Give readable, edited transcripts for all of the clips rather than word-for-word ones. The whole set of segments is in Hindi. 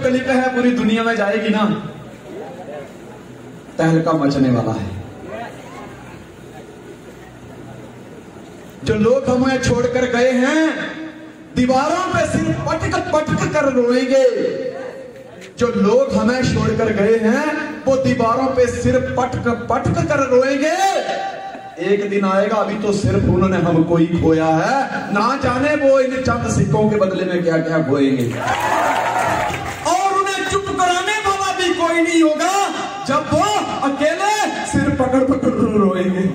क्लिप है पूरी दुनिया में जाएगी ना, तहलका मचने वाला है। जो लोग हमें छोड़कर गए हैं दीवारों पे सिर्फ पटक पटक कर रोएंगे। जो लोग हमें छोड़कर गए हैं वो दीवारों पे सिर्फ पटक पटक कर रोएंगे। एक दिन आएगा, अभी तो सिर्फ उन्होंने हमको ही खोया है, ना जाने वो इन चंद सिक्कों के बदले में क्या क्या खोएंगे। और उन्हें चुप कराने वाला भी कोई नहीं होगा जब वो अकेले सिर पकड़ पकड़ रोएंगे।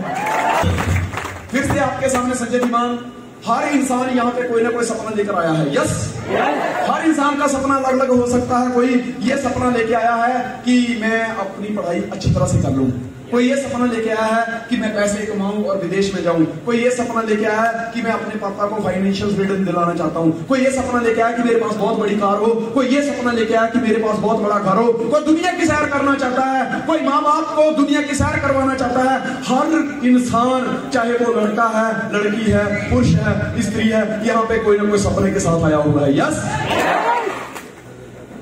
फिर से आपके सामने संजय धीमान। हर इंसान यहाँ पे कोई ना कोई सपना लेकर आया है। यस, हर इंसान का सपना अलग अलग हो सकता है। कोई ये सपना लेके आया है कि मैं अपनी पढ़ाई अच्छी तरह से कर लूं, कोई ये सपना लेके आया है कि मैं पैसे कमाऊं और विदेश में जाऊं, कोई ये सपना लेके आया है कि मैं अपने पापा को फाइनेंशियल फ्रीडम दिलाना चाहता हूं, कोई ये सपना लेके आया कि मेरे पास बहुत बड़ी कार हो, कोई ये सपना लेके आया कि मेरे पास बहुत बड़ा घर हो, कोई दुनिया की सैर करना चाहता है, कोई माँ बाप को दुनिया की सैर करवाना चाहता है। हर इंसान, चाहे वो लड़का है, लड़की है, पुरुष है, स्त्री है, यहाँ पे कोई ना कोई सपने के साथ आया हुआ है। यस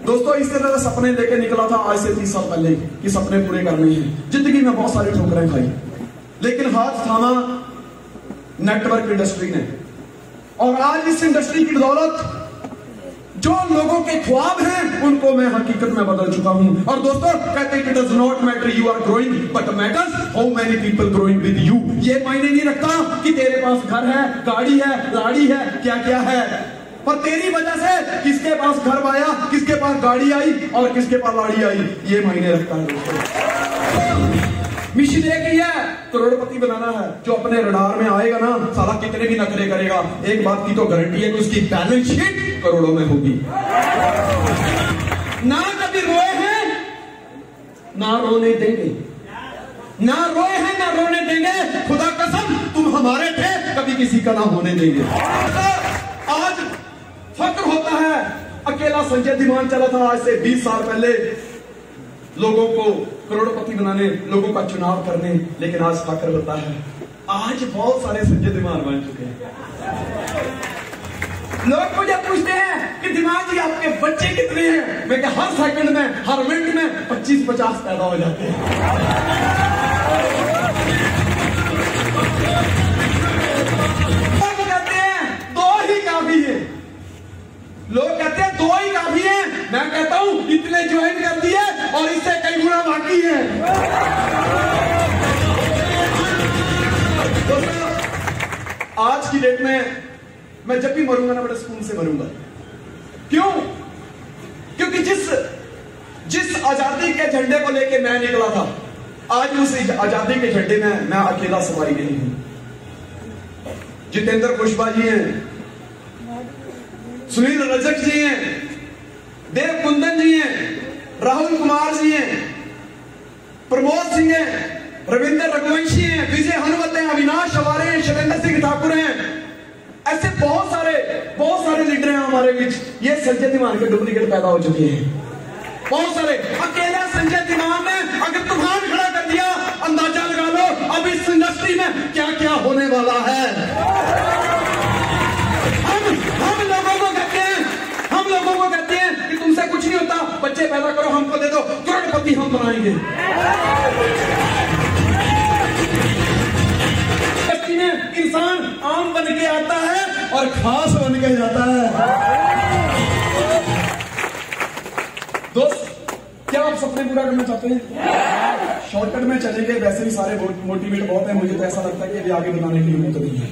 दोस्तों, इस तरह सपने लेके निकला था आज से 30 साल पहले कि सपने पूरे करने हैं। जिंदगी में बहुत सारी ठोकरें खाई, लेकिन हाथ थामा नेटवर्क इंडस्ट्री ने। और आज इस इंडस्ट्री की बदौलत जो लोगों के ख्वाब हैं उनको मैं हकीकत में बदल चुका हूं। और दोस्तों कहते हैं कि does not matter you are growing but matters how many people growing with you. ये मायने नहीं रखता कि तेरे पास घर है, गाड़ी है, लाड़ी है, क्या क्या है, पर तेरी वजह से किसके पास घर आया, किसके पास गाड़ी आई और किसके पास लाड़ी आई, ये मायने रखता है दोस्तों। मिशन एक ही है, करोड़पति बनाना है। जो अपने रडार में आएगा ना, साला कितने भी नखरे करेगा, एक बात की तो गारंटी है कि उसकी बैलेंस शीट करोड़ों में होगी। ना कभी रोए हैं ना रोने देंगे, ना रोए हैं ना रोने देंगे। खुदा कसम तुम हमारे थे, कभी किसी का ना होने देंगे। आज फक्र होता है, अकेला संजय धीमान चला था आज से 20 साल पहले लोगों को करोड़पति बनाने, लोगों का चुनाव करने, लेकिन आज फक्र होता है आज बहुत सारे संजय धीमान बन चुके हैं। लोग मुझे पूछते हैं कि धीमान जी आपके बच्चे कितने हैं? मैं क्या हर सेकंड में, हर मिनट में 25-50 पैदा हो जाते हैं। लोग कहते हैं 2 ही काफी है, मैं कहता हूं इतने ज्वाइन कर दिए और इससे कई गुना बाकी है। आज की डेट में मैं जब भी मरूंगा ना बड़े सुकून से मरूंगा। क्यों? क्योंकि जिस आजादी के झंडे को लेके मैं निकला था, आज उस आजादी के झंडे में मैं अकेला सवारी नहीं हूं। जितेंद्र कुशवाहा जी हैं, सुनील रजक जी हैं, देव कुंदन जी हैं, राहुल कुमार जी हैं, प्रमोद सिंह हैं, रविंद्र रघुवंशी हैं, विजय हनुमत हैं, अविनाश अवारे हैं, शैलेंद्र सिंह ठाकुर हैं। ऐसे बहुत सारे लीडर हैं हमारे बीच। ये संजय धीमान के डुप्लीकेट पैदा हो चुके हैं बहुत सारे। अकेला संजय धीमान ने अगर तूफान खड़ा कर दिया, अंदाजा लगा लो अब इस इंडस्ट्री में क्या क्या होने वाला है। हम लोगों को कहते हैं कि तुमसे कुछ नहीं होता, बच्चे पैदा करो, हमको दे दो, करोड़पति हम बनाएंगे। इंसान आम बन के आता है और खास बन के जाता है। दोस्त, क्या आप सपने पूरा करना चाहते हैं? शॉर्टकट में चलेंगे, वैसे भी सारे मोटिवेट बहुत है। मुझे तो ऐसा लगता है कि अभी आगे बनाने की जरूरत नहीं है।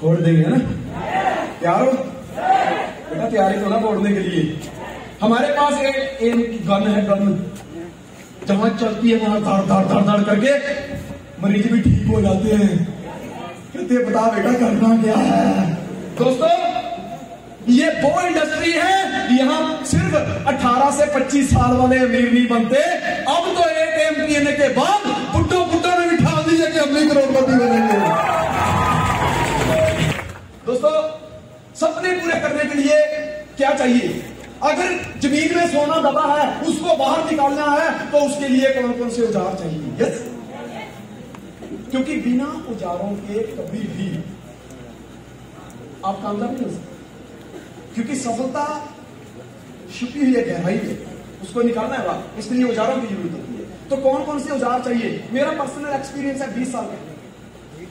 फोड़ देंगे है ना? तैयार हो बेटा? तैयारी तो ना फोड़ने के लिए। हमारे पास एक गन है, गन जहां चलती है वहां धाड़ धाड़ धाड़ धाड़ करके मरीज भी ठीक हो जाते हैं। कहते बता बेटा करना क्या है? दोस्तों, ये वो इंडस्ट्री है, यहाँ सिर्फ 18 से 25 साल वाले अमीर नहीं बनते। अब तो ATM पीने के बाद बुड्ढों ने भी ठान दिया कि हम भी करोड़पति बनेंगे। दोस्तों, सपने पूरे करने के लिए क्या चाहिए? अगर जमीन में सोना दबा है, उसको बाहर निकालना है, तो उसके लिए कौन कौन से औजार चाहिए? यस, क्योंकि बिना औजारों के कभी भी आप कामयाब नहीं हो सकते। क्योंकि सफलता छुपी हुई है, गहराई है, उसको निकालना है बाहर, इसके लिए औजारों की जरूरत होती है। तो कौन कौन से औजार चाहिए? मेरा पर्सनल एक्सपीरियंस है 20 साल का,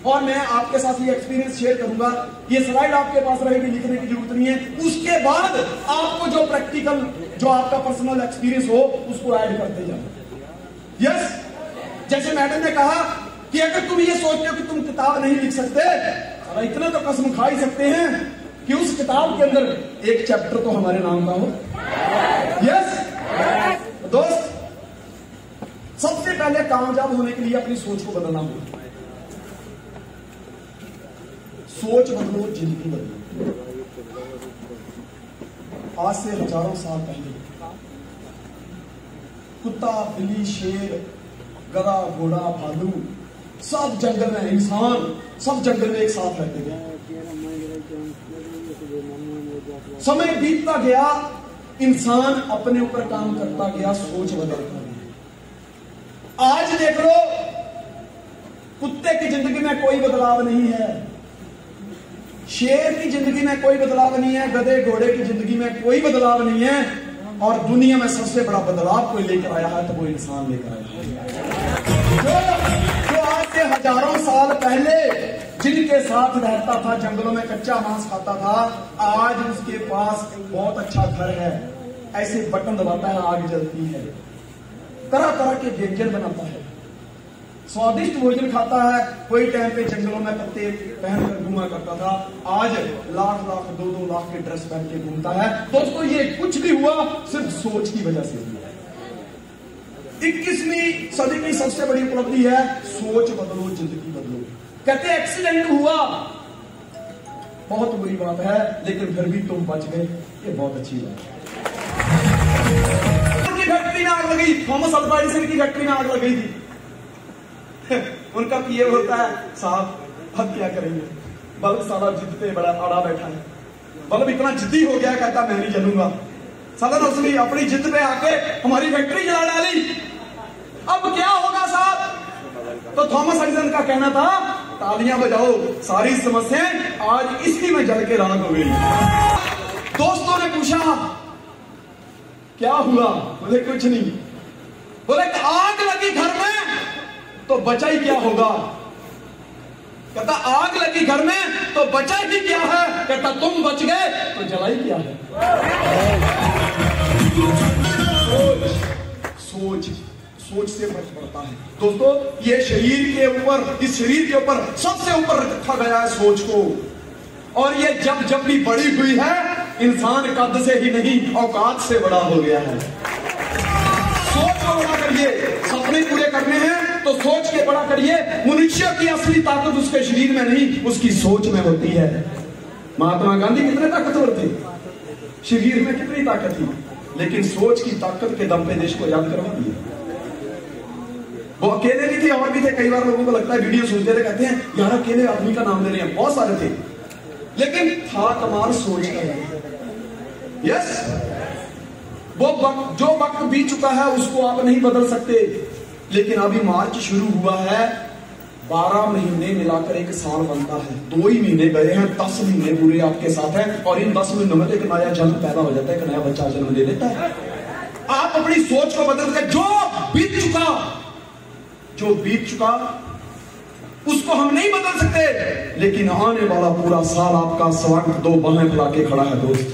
और मैं आपके साथ ये एक्सपीरियंस शेयर करूंगा। ये स्लाइड आपके पास रहेगी, लिखने की जरूरत नहीं है। उसके बाद आपको जो प्रैक्टिकल, जो आपका पर्सनल एक्सपीरियंस हो, उसको ऐड करते जाओ। यस, जैसे मैडम ने कहा कि अगर तुम ये सोचते हो कि तुम किताब नहीं लिख सकते, इतना तो कसम खा ही सकते हैं कि उस किताब के अंदर एक चैप्टर तो हमारे नाम का हो। यस दोस्त, सबसे पहले कामयाब होने के लिए अपनी सोच को बदलना होगा। सोच बदलो, जिंदगी बदलो। आज से हजारों साल पहले कुत्ता, बिल्ली, शेर, गधा, घोड़ा, भालू, सब जंगल में, इंसान सब जंगल में एक साथ रहते थे। समय बीतता गया, इंसान अपने ऊपर काम करता गया, सोच बदलता गया। आज देख लो, कुत्ते की जिंदगी में कोई बदलाव नहीं है, शेर की जिंदगी में कोई बदलाव नहीं है, गधे घोड़े की जिंदगी में कोई बदलाव नहीं है, और दुनिया में सबसे बड़ा बदलाव कोई लेकर आया है तो वो इंसान लेकर आया है। जो आज से हजारों साल पहले जिनके साथ रहता था, जंगलों में कच्चा मांस खाता था, आज उसके पास बहुत अच्छा घर है, ऐसे बटन दबाता है, आग जलती है, तरह तरह के व्यंजन बनाता है, स्वादिष्ट भोजन खाता है। कोई टाइम पे जंगलों में पत्ते पहनकर घूमा करता था, आज लाख लाख 2-2 लाख के ड्रेस पहन के घूमता है। दोस्तों, ये कुछ भी हुआ सिर्फ सोच की वजह से हुआ। 21वीं सदी की सबसे बड़ी उपलब्धि है सोच बदलो, जिंदगी बदलो। कहते एक्सीडेंट हुआ, बहुत बुरी बात है, लेकिन फिर भी तुम बच गए, ये बहुत अच्छी बात है। फैक्ट्री में आग लगी, थॉमस अल्वा एडिसन की फैक्ट्री में आग लग गई थी। उनका पीए होता है, साहब अब क्या करेंगे, बल्ब साला जिद पे बड़ा अड़ा बैठा है, बल्ब इतना जिद्दी हो गया, कहता मैं नहीं जलूंगा। साला ने उसने अपनी जिद पे आके हमारी फैक्ट्री जला डाली, अब क्या होगा साहब? तो थॉमस एडिसन का कहना था, तालियां बजाओ, सारी समस्याएं आज इसी में जल के राख हो गई। दोस्तों ने पूछा क्या हुआ? बोले कुछ नहीं। बोले आग लगी घर में तो बचा ही क्या होगा? कहता आग लगी घर में तो बचा ही क्या है? कहता तुम बच गए तो जलाई क्या है? सोच सोच से फर्क पड़ता है दोस्तों। ये शरीर के ऊपर, इस शरीर के ऊपर सबसे ऊपर रखा गया है सोच को, और ये जब जब भी बड़ी हुई है, इंसान कद से ही नहीं औकात से बड़ा हो गया है। सोच को बड़ा करिए, सपने पूरे करने हैं तो सोच के बड़ा करिए। मनुष्य की असली ताकत उसके शरीर में नहीं, उसकी सोच में होती है। महात्मा गांधी कितने ताकतवर थे, शरीर में कितनी ताकत थी, लेकिन सोच की ताकत के दम पे देश को याद करवा दिया। वो अकेले भी थे और भी थे। कई बार लोगों को लगता है, वीडियो सुनते थे, कहते हैं यार अकेले आदमी का नाम ले रहे हैं, बहुत सारे थे, लेकिन था कमाल सोच का। यस, वो वक्त, जो वक्त बीत चुका है उसको आप नहीं बदल सकते, लेकिन अभी मार्च शुरू हुआ है, 12 महीने मिलाकर एक साल बनता है। 2 ही महीने गए हैं, 10 महीने पूरे आपके साथ हैं, और इन 10 महीनों में एक नया जन्म पैदा हो जाता है, एक नया बच्चा जन्म ले लेता है। आप अपनी सोच को बदल कर, जो बीत चुका उसको हम नहीं बदल सकते, लेकिन आने वाला पूरा साल आपका स्वागत 2 बाहें फैला के खड़ा है दोस्त।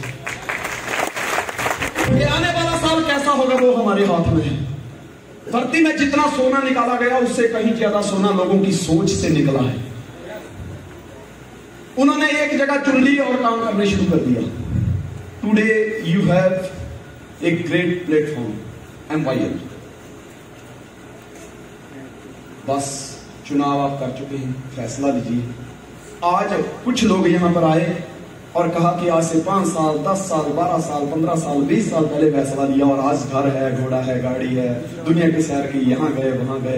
ये आने वाला साल कैसा होगा वो हमारे हाथ में है। धरती में जितना सोना निकाला गया उससे कहीं ज्यादा सोना लोगों की सोच से निकला है। उन्होंने एक जगह चुन ली और काम करने शुरू कर दिया। Today you have a great platform, MYL। बस चुनाव आप कर चुके हैं, फैसला लीजिए। आज कुछ लोग यहां पर आए और कहा कि आज से 5 साल, 10 साल, 12 साल, 15 साल, 20 साल पहले फैसला लिया, और आज घर है, घोड़ा है, गाड़ी है, दुनिया की सैर की, यहां गए वहां गए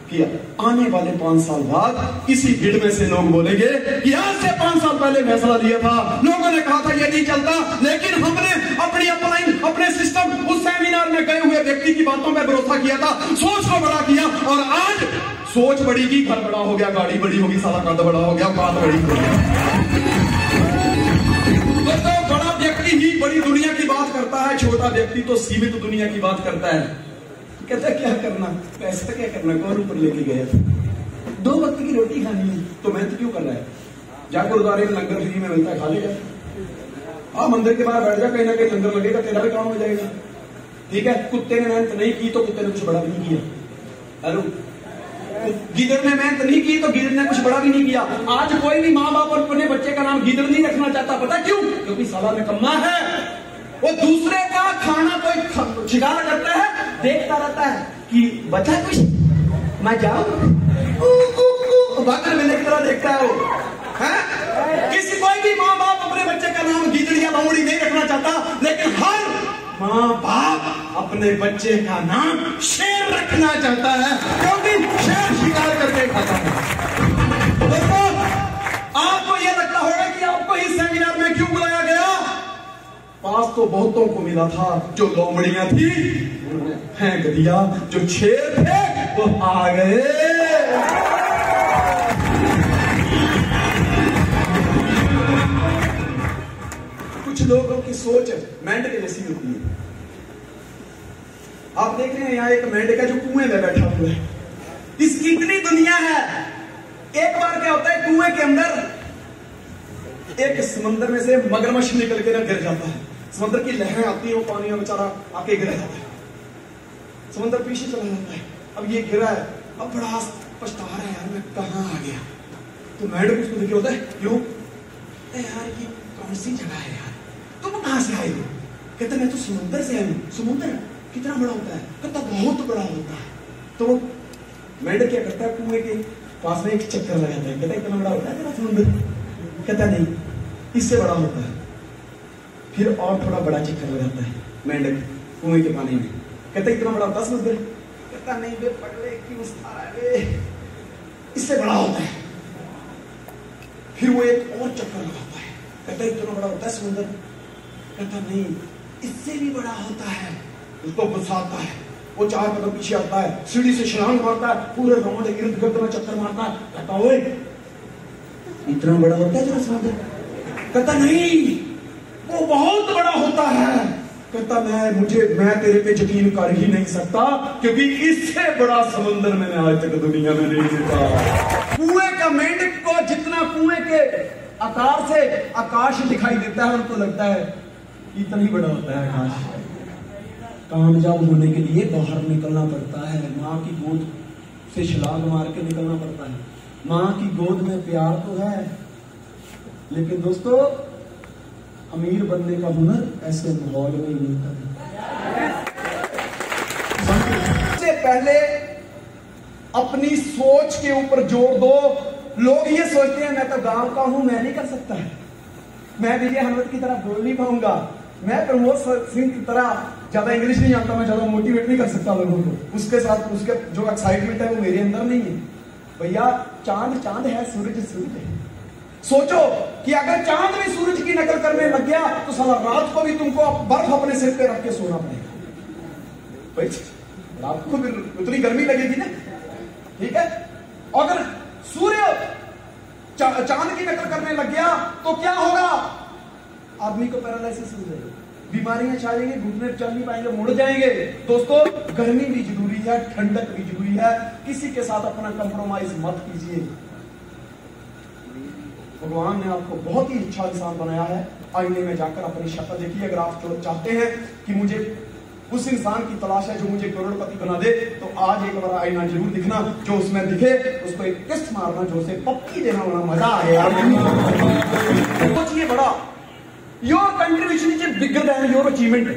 किया। आने वाले 5 साल बाद इसी भीड़ में से लोग बोलेंगे कि आज से 5 साल पहले फैसला लिया था, लोगों ने कहा था ये नहीं चलता, लेकिन हमने अपनी अपलाइन, अपने सिस्टम, उस सेमिनार में गए हुए व्यक्ति की बातों पर भरोसा किया था, सोच को बड़ा किया, और आज सोच बड़ी की, घर बड़ा हो गया, गाड़ी बड़ी होगी, सारा कद बड़ा हो गया, बात बड़ी हो गया। तो बड़ा व्यक्ति ही बड़ी दुनिया की बात करता है, छोटा व्यक्ति तो सीमित दुनिया की बात करता है। कहता है क्या करना, पैसा क्या करना, कौन ऊपर लेके गया, 2 वक्त की रोटी खानी है तो मेहनत क्यों कर रहा है, जा गुरुद्वारे में लंगर फ्री में मिलता है, खा लेगा। हाँ, मंदिर के बाहर बैठ जा, कहीं ना कहीं लंगर लगेगा, तेरा भी काम हो जाएगा। ठीक है, कुत्ते ने मेहनत नहीं की तो कुत्ते ने कुछ बड़ा भी नहीं किया। हेलो, गिदड़ ने मेहनत नहीं की तो गिदड़ ने कुछ बड़ा भी नहीं किया। आज कोई भी माँ बाप अपने बच्चे का नाम गिदड़ नहीं रखना चाहता, पता क्यों? क्योंकि साला निकम्मा है। वो दूसरे का खाना कोई शिकार करता है, देखता रहता है कि बचा कुछ, मैं जाऊं, भागने मिलने की तरह देखता है वो। है? किसी कोई भी माँ बाप अपने बच्चे का नाम गिदड़ या लोमड़ी नहीं रखना चाहता, लेकिन हर माँ बाप अपने बच्चे का नाम शेर रखना चाहता है, क्योंकि शेर शिकार करके खाता है। दोस्तों, आपको यह लगता होगा कि आपको इस सेमिनार में क्यों बुलाया गया? पास तो बहुतों को मिला था, जो लोमड़ियां थी उन्होंने फेंक दिया, जो शेर थे वो आ गए। कुछ लोगों की सोच मेंढक जैसी होती है। आप देख रहे हैं यहाँ एक मेंढक है जो कुएं में बैठा हुआ है, इसकी इतनी दुनिया है। एक बार क्या होता है, कुएं के अंदर एक समंदर में से मगरमच्छ निकल के गिर जाता है, समंदर की लहरें आती है, वो पानी में बेचारा आके गिर जाता है, समंदर पीछे चला जाता है। अब ये गिरा है, अब बड़ा पछता रहा है, यार मैं कहां आ गया। तो मेंढक उसको देखे होता है, क्यों यार ये कौन सी जगह है यार, तुम कहां से आए हो? कहते मैं तो समुद्र से आया हूं। समुद्र कितना बड़ा होता है? कहता बहुत बड़ा होता है। तो मेंढक क्या करता है, कुएं के पास में एक चक्कर लगाता है, कहता है इतना बड़ा होता है तेरा समुद्र? कहता नहीं, इससे बड़ा होता है। फिर और थोड़ा बड़ा चक्कर लगाता है मेंढक कुएं के पानी में, कहता है इतना बड़ा होता है समुद्र? कहता नहीं बे पगले, क्यों इससे बड़ा होता है। फिर वो एक और चक्कर लगाता है, कहता है इतना बड़ा होता है समुद्र? कहता नहीं, इससे भी बड़ा होता है। उसको गुस्सा आता है, वो 4 कदम पीछे आता है, सीढ़ी से छलांग मारता है, पूरे राउंड इर्द गिर्द में चक्कर मारता है। कहता ओए इतना बड़ा होता है तेरा समुद्र? कहता नहीं, वो बहुत बड़ा होता है। कहता मैं तेरे पे यकीन कर ही नहीं सकता, क्योंकि इससे बड़ा समुद्र मैंने आज तक दुनिया में नहीं देखा। कुएं का मेंढक को जितना कुएं के आकार से आकाश दिखाई देता है, उनको लगता है इतना ही बड़ा होता है आकाश। कामयाब होने के लिए बाहर निकलना पड़ता है, माँ की गोद से छलांग मार के निकलना पड़ता है। माँ की गोद में प्यार तो है, लेकिन दोस्तों अमीर बनने का हुनर ऐसे माहौल में ही मिलता है। सबसे पहले अपनी सोच के ऊपर जोर दो। लोग ये सोचते हैं मैं तो गांव का हूं, मैं नहीं कर सकता है, मैं विजय हनुमत की तरह बोल नहीं पाऊंगा, मैं प्रमोद सिंह की तरह ज्यादा इंग्लिश नहीं जानता, मैं ज्यादा मोटिवेट नहीं कर सकता लोगों को। उसके साथ उसके जो एक्साइटमेंट है वो मेरे अंदर नहीं है। भैया चांद चांद है, सूरज सूरज है। सोचो कि अगर चांद भी सूरज की नकल करने लग गया तो साला रात को भी तुमको बर्फ अपने सिर पे रख के सोना पड़ेगा। भाई रात को भी उतनी गर्मी लगेगी ना, ठीक है। अगर सूर्य चांद की नकल करने लग गया तो क्या होगा? आदमी को पैरालिसिस हो जाएगी, बीमारियां छा जाएंगी, घुटने चल नहीं पाएंगे, मुड़ जाएंगे। दोस्तों गर्मी भी जरूरी है, ठंडक भी जरूरी है, किसी के साथ अपना कंप्रोमाइज मत कीजिए। भगवान ने आपको बहुत ही अच्छा इंसान बनाया है। आईने में जाकर अपनी शक्ल देखिए। अगर आप चाहते हैं कि मुझे उस इंसान की तलाश है जो मुझे करोड़पति बना दे, तो आज एक बार आईना जरूर दिखना, जो उसमें दिखे उसको एक किस मारना, जो उसे पप्पी देना, वाला मजा आएगा। सोचिए बड़ा, your contribution is bigger than your achievement.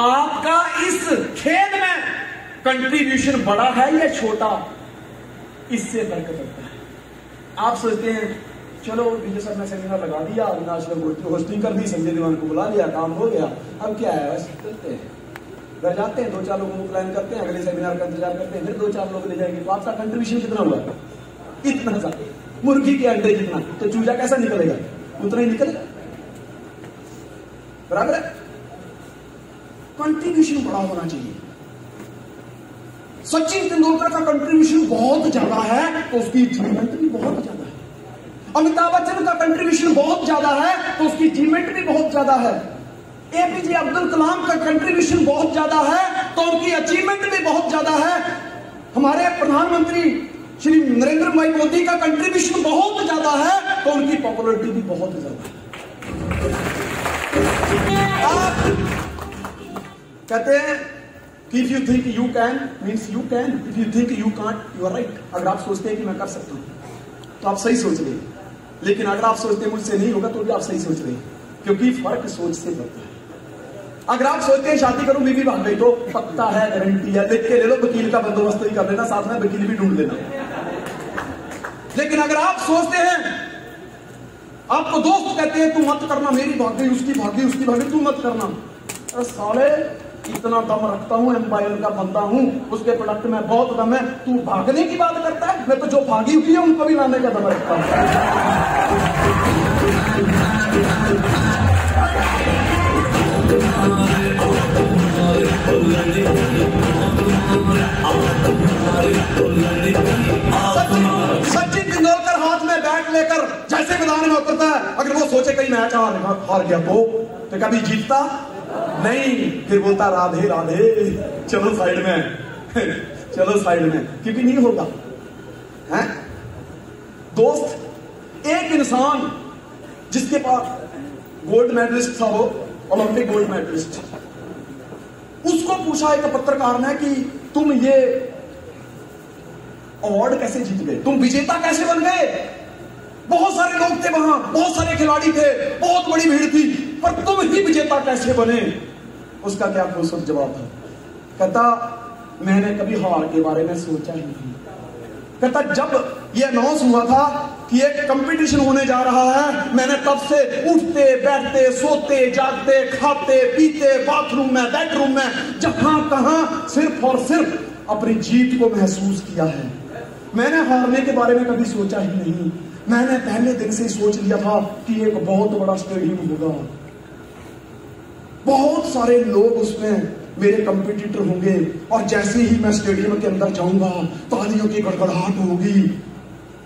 आपका इस खेल में कंट्रीब्यूशन बड़ा है या छोटा, इससे फर्क पड़ता है। आप सोचते हैं चलो विजय सर ने सेमिनार लगा दिया, अविनाश ने होस्टिंग कर दी, संजय दीवान को बुला लिया, काम हो गया, अब क्या है, बस चलते हैं, घर जाते हैं, 2-4 लोगों को प्लान करते हैं, अगले सेमिनार का इंतजार करते हैं, फिर 2-4 लोग ले जाएंगे। तो आपका कंट्रीब्यूशन कितना हुआ? इतना सा, मुर्गी के अंडे जितना। तो चूजा कैसा निकलेगा? उतना ही निकलेगा, बराबर है। कंट्रीब्यूशन बड़ा होना चाहिए। सचिन तेंदुलकर का कंट्रीब्यूशन बहुत ज्यादा है तो उसकी अचीवमेंट भी बहुत ज्यादा है। अमिताभ बच्चन का कंट्रीब्यूशन बहुत ज्यादा है तो उसकी अचीवमेंट भी बहुत ज्यादा है। एपीजे अब्दुल कलाम का कंट्रीब्यूशन बहुत ज्यादा है तो उनकी अचीवमेंट भी बहुत ज्यादा है। हमारे प्रधानमंत्री श्री नरेंद्र भाई मोदी का कंट्रीब्यूशन बहुत ज्यादा है तो उनकी पॉपुलैरिटी भी बहुत ज्यादा है। आप कहते हैं कि if you think you can means you can, if you think you can't you are right. अगर आप सोचते हैं कि मैं कर सकता हूं तो आप सही सोच रहे हैं, लेकिन अगर आप सोचते हैं मुझसे नहीं होगा तो भी आप सही सोच रहे हैं, क्योंकि फर्क सोच से पड़ता है। अगर आप सोचते हैं शादी करूं बीवी भाग गई तो पक्का है, गारंटी है, देख के ले लो, वकील का बंदोबस्त ही कर लेना, साथ में वकील भी ढूंढ लेना। लेकिन अगर आप सोचते हैं, आपको दोस्त कहते हैं तू मत करना, मेरी भाग गई, उसकी भाग गई, उसकी भाग गई, तू मत करना, अरे साले इतना दम रखता हूं, एम्पायर का बंदा हूं, उसके प्रोडक्ट में बहुत दम है, तू भागने की बात करता है। मैं तो जो भागी हुई है उनको भी लाने का दम रखता हूं। सचिन तेंदुलकर हाथ में बैट लेकर जैसे मैदान में उतरता है, अगर वो सोचे कहीं मैच हार गया तो कभी जीतता नहीं, फिर बोलता राधे राधे, चलो साइड में चलो साइड में, क्योंकि नहीं होगा। हैं दोस्त, एक इंसान जिसके पास गोल्ड मेडलिस्ट था, वो ओलंपिक गोल्ड मेडलिस्ट, उसको पूछा एक पत्रकार ने कि तुम ये अवार्ड कैसे जीत गए, तुम विजेता कैसे बन गए? बहुत सारे लोग थे वहां, बहुत सारे खिलाड़ी थे, बहुत बड़ी भीड़ थी, पर तुम ही विजेता कैसे बने? उसका क्या खूबसूरत जवाब था। कहता मैंने कभी हार के बारे में सोचा ही नहीं। कहता जब यह अनाउंस हुआ था कि एक कंपटीशन होने जा रहा है, मैंने तब से उठते बैठते सोते जागते खाते पीते बाथरूम में बेडरूम में जहां कहां सिर्फ और सिर्फ अपनी जीत को महसूस किया है। मैंने हारने के बारे में कभी सोचा ही नहीं। मैंने पहले दिन से सोच लिया था कि एक बहुत बड़ा स्टेडियम होगा, बहुत सारे लोग उसमें मेरे कंपटीटर होंगे, और जैसे ही मैं स्टेडियम के अंदर जाऊंगा तालियों की गड़गड़ाहट होगी,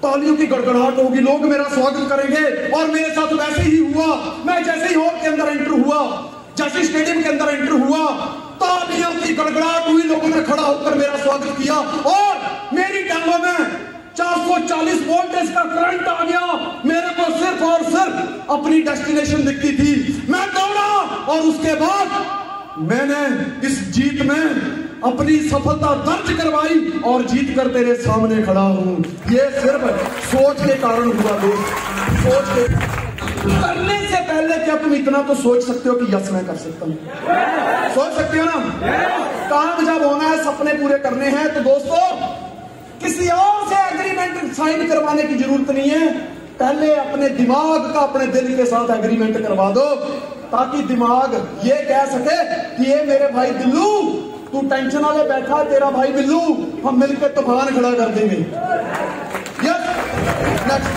तालियों की गड़गड़ाहट होगी, लोग मेरा स्वागत करेंगे। और मेरे साथ वैसे ही हुआ। मैं जैसे ही हॉल के अंदर एंटर हुआ, जैसे स्टेडियम के अंदर एंटर हुआ, तालियों की गड़गड़ाहट हुई, लोगों ने खड़ा होकर मेरा स्वागत किया और मेरी टांगों में 440 वोल्टेज का करंट आ गया। मेरे को सिर्फ और सिर्फ अपनी डेस्टिनेशन दिखती थी। मैं दौड़ा और उसके बाद मैंने इस जीत में अपनी सफलता दर्ज करवाई और जीत कर तेरे सामने खड़ा हूं। ये सिर्फ सोच के कारण हुआ दोस्त। सोच के करने से पहले क्या तुम इतना तो सोच सकते हो कि यस मैं कर सकता हूं? सोच सकते हो ना? काम जब होना है, सपने पूरे करने हैं, तो दोस्तों किसी और से एग्रीमेंट साइन करवाने की जरूरत नहीं है। पहले अपने दिमाग का अपने दिल के साथ एग्रीमेंट करवा दो, ताकि दिमाग ये कह सके कि ये मेरे भाई दिल्लू, तू टेंशन वाले बैठा, तेरा भाई बिल्लू, हम मिलकर तूफान खड़ा कर देंगे। यस नेक्स्ट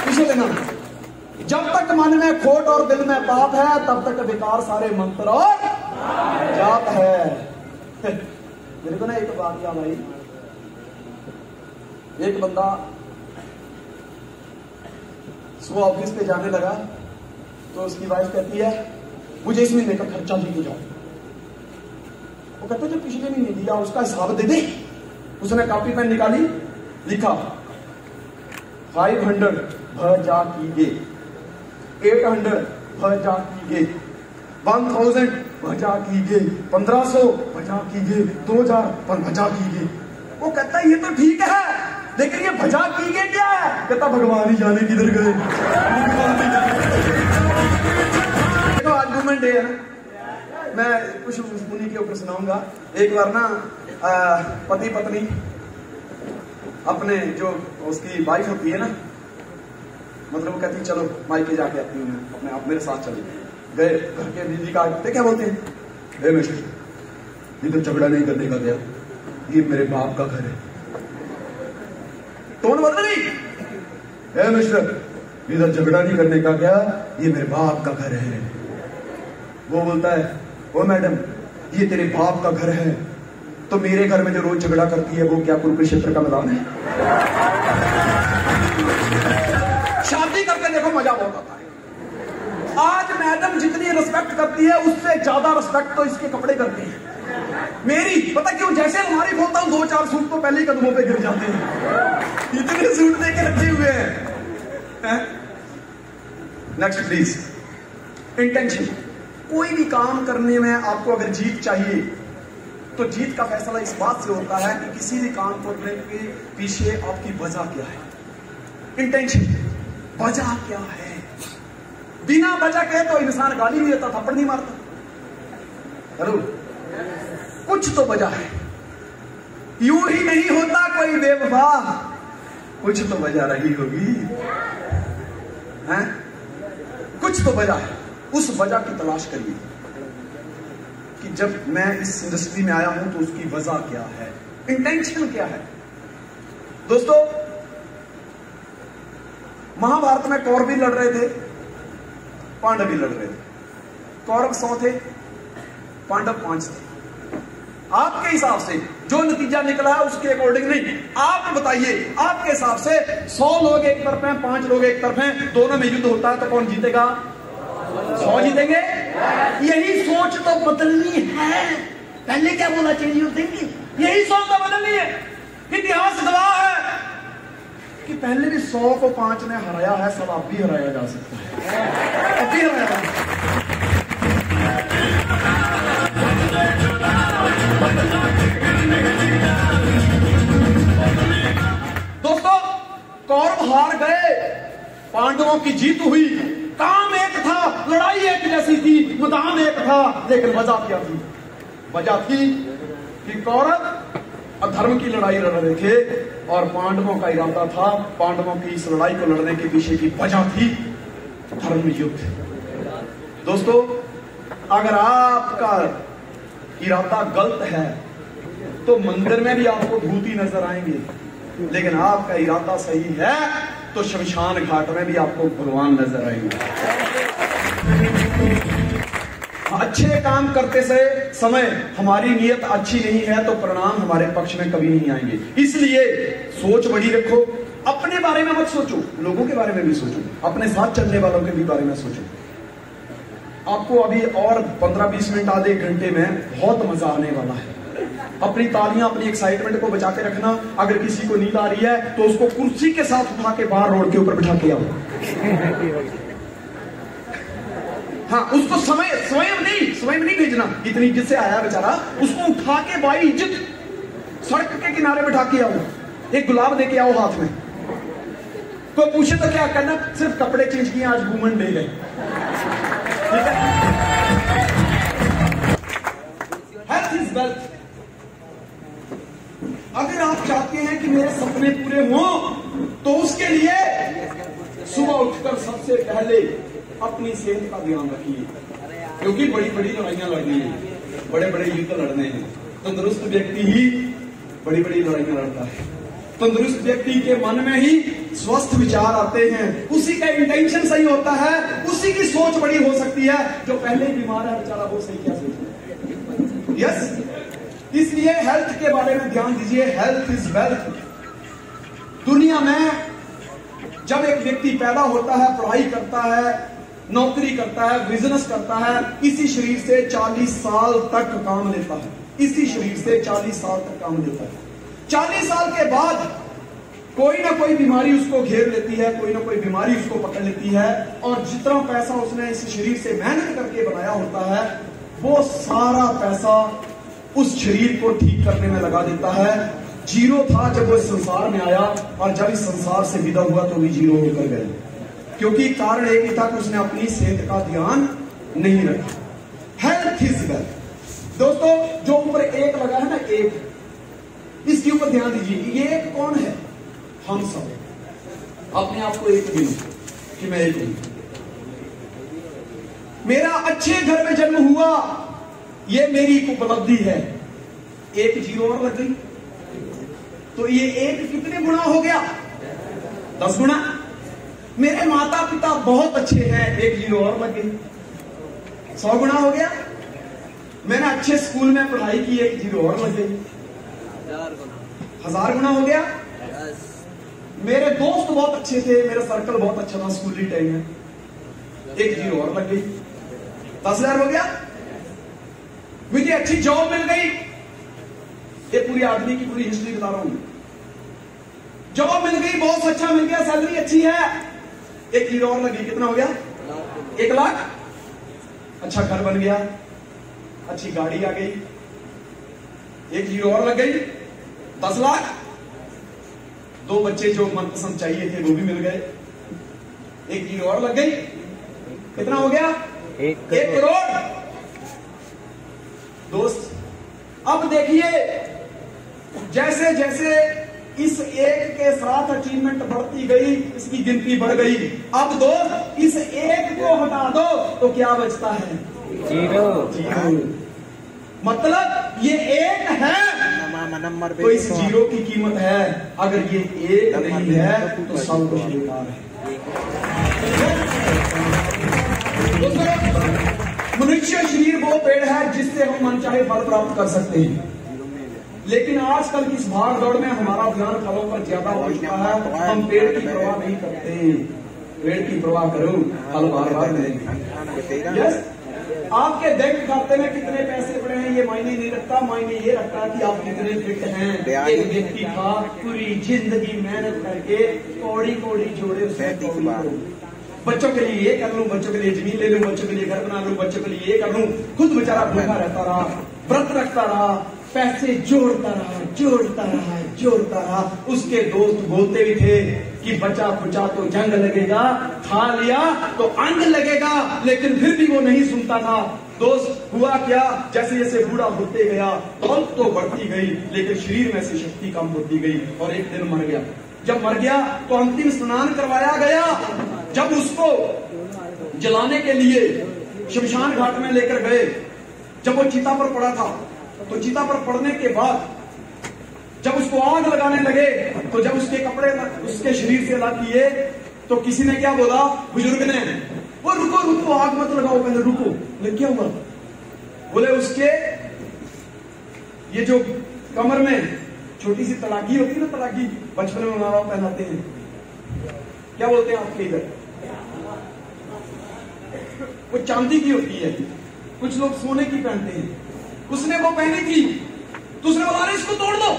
पीछे लेना। जब तक मन में खोट और दिल में पाप है, तब तक बेकार सारे मंत्र और जाप है। मेरे को ना एक बात याद आई। एक बंदा सुबह ऑफिस पे जाने लगा तो उसकी वाइफ कहती है मुझे इस महीने का खर्चा दे जाओ। वो कहते जो पिछले महीने दिया उसका हिसाब दे दे। उसने कॉपी पेन निकाली, लिखा 500 भजा कीजिए, 800 भजा कीजिए, 1000 भजा कीजिए, 1500 भजा कीजिए, 2000 पर भजा कीजिए। वो कहता है ये तो ठीक है, लेकिन ये भजा कीजिए क्या है? कहता भगवान ही जाने किधर गए। देखो आज वुमेन डे है, मैं कुछ उन्हीं के ऊपर सुनाऊंगा। एक बार ना पति पत्नी अपने जो उसकी वाइफ होती है ना, मतलब वो कहती चलो मायके जाके आती हूँ, मैं अपने आप मेरे साथ चले गए। घर के दीदी का क्या बोलते हैं, मिस्टर ये तो झगड़ा नहीं करने का गया, ये मेरे बाप का घर है। टोन बदल गई। मिस्टर इधर झगड़ा नहीं करने का गया, ये मेरे बाप का घर है। वो बोलता है ओ मैडम ये तेरे बाप का घर है, तो मेरे घर में जो रोज झगड़ा करती है वो क्या कुरुक्षेत्र का मैदान है? शादी करके देखो मजा बहुत आता है। आज मैडम जितनी रिस्पेक्ट करती है उससे ज्यादा रिस्पेक्ट तो इसके कपड़े करती है मेरी। पता क्यों? जैसे अलमारी खोलता हूं 2-4 सूट तो पहले ही कदमों पे गिर जाते हैं, इतने सूट देके रखे हुए हैं। Next please. इंटेंशन। कोई भी काम करने में आपको अगर जीत चाहिए तो जीत का फैसला इस बात से होता है कि किसी भी काम को करने के पीछे आपकी वजह क्या है। इंटेंशन, वजह क्या है। बिना वजह के तो इंसान गाली नहीं देता, थप्पड़ नहीं मारता। हेलो, कुछ तो वजह है। यूं ही नहीं होता कोई बेवफा, कुछ तो वजह रही होगी, हैं? कुछ तो वजह है। उस वजह की तलाश करिए कि जब मैं इस इंडस्ट्री में आया हूं तो उसकी वजह क्या है, इंटेंशन क्या है। दोस्तों, महाभारत में कौरव भी लड़ रहे थे, पांडव भी लड़ रहे थे। कौरव 100 थे, पांडव 5 थे। आपके हिसाब से जो नतीजा निकला है उसके अकॉर्डिंग नहीं, आप बताइए आपके हिसाब से 100 लोग एक तरफ हैं, 5 लोग एक तरफ हैं, दोनों में युद्ध होता है तो कौन जीतेगा? 100 जीतेंगे। यही सोच तो बदलनी है। पहले क्या बोला चाहिए थिंकिंग, यही सोच तो बदलनी है। इतिहास गवाह है कि पहले भी 100 को 5 ने हराया है, सब अब भी हराया जा सकता है, अब भी हराया जा सकता है। दोस्तों, कौरव हार गए, पांडवों की जीत हुई। काम एक था, लड़ाई एक जैसी थी, मैदान एक था, लेकिन वजह क्या थी? वजह थी कि कौरव अधर्म की लड़ाई लड़ रहे थे और पांडवों का इरादा था, पांडवों की इस लड़ाई को लड़ने के पीछे की वजह थी धर्म युद्ध। दोस्तों, अगर आपका इरादा गलत है तो मंदिर में भी आपको भूत नजर आएंगे, लेकिन आपका इरादा सही है तो शमशान घाट में भी आपको भगवान नजर आएंगे। अच्छे काम करते समय हमारी नीयत अच्छी नहीं है तो परिणाम हमारे पक्ष में कभी नहीं आएंगे। इसलिए सोच बड़ी रखो, अपने बारे में मत सोचो, लोगों के बारे में भी सोचो, अपने साथ चलने वालों के भी बारे में सोचो। आपको अभी और 15-20 मिनट, आधे घंटे में बहुत मजा आने वाला है। अपनी तालियां, अपनी एक्साइटमेंट को बचा के रखना। अगर किसी को नींद आ रही है तो उसको कुर्सी के साथ उठा के बाहर रोड के ऊपर बिठा के आओ। हाँ, उसको स्वयं नहीं भेजना, इतनी इज्जत से आया बेचारा, उसको उठा के बाई इज्जत सड़क के किनारे बिठा के आओ, एक गुलाब दे के आओ हाथ में। कोई पूछे तो क्या कहना, सिर्फ कपड़े चेंज किए, आज वुमेन डे है। ठीक है? Health is wealth. अगर आप चाहते हैं कि मेरे सपने पूरे हों तो उसके लिए सुबह उठकर सबसे पहले अपनी सेहत का ध्यान रखिए, क्योंकि बड़ी बड़ी लड़ाइयां लड़नी है, बड़े बड़े युद्ध लड़ने हैं। तंदुरुस्त व्यक्ति ही बड़ी बड़ी लड़ाइयां लड़ता है। तंदुरुस्त व्यक्ति के मन में ही स्वस्थ विचार आते हैं, उसी का इंटेंशन सही होता है, उसी की सोच बड़ी हो सकती है। जो पहले ही बीमार है बेचारा, वो सही क्या सोचे? यस, इसलिए हेल्थ के बारे में ध्यान दीजिए। Health is wealth. दुनिया में जब एक व्यक्ति पैदा होता है, पढ़ाई करता है, नौकरी करता है, बिजनेस करता है, इसी शरीर से 40 साल तक काम लेता है, इसी शरीर से 40 साल तक काम लेता है। 40 साल के बाद कोई ना कोई बीमारी उसको घेर लेती है, कोई ना कोई बीमारी उसको पकड़ लेती है, और जितना पैसा उसने इस शरीर से मेहनत करके बनाया होता है, वो सारा पैसा उस शरीर को ठीक करने में लगा देता है। जीरो था जब वो इस संसार में आया, और जब इस संसार से विदा हुआ तो भी जीरो होकर गया, क्योंकि कारण एक ही था कि उसने अपनी सेहत का ध्यान नहीं रखा। Health is wealth. दोस्तों, जो ऊपर एक लगा है ना, एक, इसके ऊपर ध्यान दीजिए। ये एक कौन है? हम सब। अपने आप को एक गिनो कि मैं एक हूं। मेरा अच्छे घर में जन्म हुआ, ये मेरी उपलब्धि है। एक जीरो और लग गई तो ये एक कितने गुना हो गया? 10 गुना। मेरे माता पिता बहुत अच्छे हैं, एक जीरो और लग गई, 100 गुना हो गया। मैंने अच्छे स्कूल में पढ़ाई की, एक जीरो और लग गई, 1000 गुना हो गया। मेरे दोस्त बहुत अच्छे थे, मेरा सर्कल बहुत अच्छा था स्कूली टाइम में, एक जीरो और लग गई, 10,000 हो गया। मुझे अच्छी जॉब मिल गई, ये पूरी आदमी की पूरी हिस्ट्री बता रहा हूं। जॉब मिल गई, बॉस अच्छा मिल गया, सैलरी अच्छी है, एक जीरो और लगी, कितना हो गया? 1 लाख। अच्छा घर बन गया, अच्छी गाड़ी आ गई, एक जीरो और लग गई, 10 लाख। 2 बच्चे जो मनपसंद चाहिए थे वो भी मिल गए, एक जीरो और लग गई, कितना हो गया? 1 करोड़। दोस्त अब देखिए, जैसे जैसे इस एक के साथ अचीवमेंट बढ़ती गई, इसकी गिनती बढ़ गई। अब दोस्त इस एक को हटा दो तो क्या बचता है? जीरो। मतलब ये एक है तो इस जीरो की कीमत है, अगर ये एक नहीं है तो सब कुछ बेकार है। मनुष्य शरीर वो पेड़ है जिससे हम मनचाहे फल प्राप्त कर सकते हैं, लेकिन आजकल की इस भाग दौड़ में हमारा ध्यान फलों पर ज्यादा हो चुका है। हम पेड़ की परवाह नहीं करते। पेड़ की परवाह करो, फल बार बार मिलेंगे। यस, आपके बैंक खाते में कितने पैसे पड़े हैं ये मायने नहीं रखता, मायने ये रखता है कि आप कितने फिट हैं। एक व्यक्ति था पूरी जिंदगी मेहनत करके कौड़ी कौड़ी जोड़े, बच्चों के लिए ये कर लूं, बच्चों के लिए जमीन ले लूं, बच्चों के लिए घर बना लूं, बच्चों के लिए ये कर लूं, खुद बेचारा भूखा रहता रहा, व्रत रखता रहा, पैसे जोड़ता रहा। उसके दोस्त बोलते भी थे कि बचा खुचा तो जंग लगेगा, खा लिया तो अंग लगेगा, लेकिन फिर भी वो नहीं सुनता था। दोस्त हुआ क्या, जैसे जैसे बूढ़ा होते गया दौलत तो बढ़ती गई, लेकिन शरीर में से शक्ति कम होती गई और एक दिन मर गया। जब मर गया तो अंतिम स्नान करवाया गया। जब उसको जलाने के लिए शमशान घाट में लेकर गए, जब वो चिता पर पड़ा था, तो चिता पर पड़ने के बाद जब उसको आग लगाने लगे, तो जब उसके कपड़े उसके शरीर से अलग किए तो किसी ने क्या बोला, बुजुर्ग ने, वो रुको आग मत लगाओ, पहले रुको। लेकिन क्या हुआ? बोले उसके ये जो कमर में छोटी सी तलाकी होती है ना, तलाकी बचपन में माँ बाप पहनाते हैं, क्या बोलते हैं आपके इधर? वो चांदी की होती है, कुछ लोग सोने की पहनते हैं। उसने वो पहनी थी, तो उसने बोला अरे इसको तोड़ दो,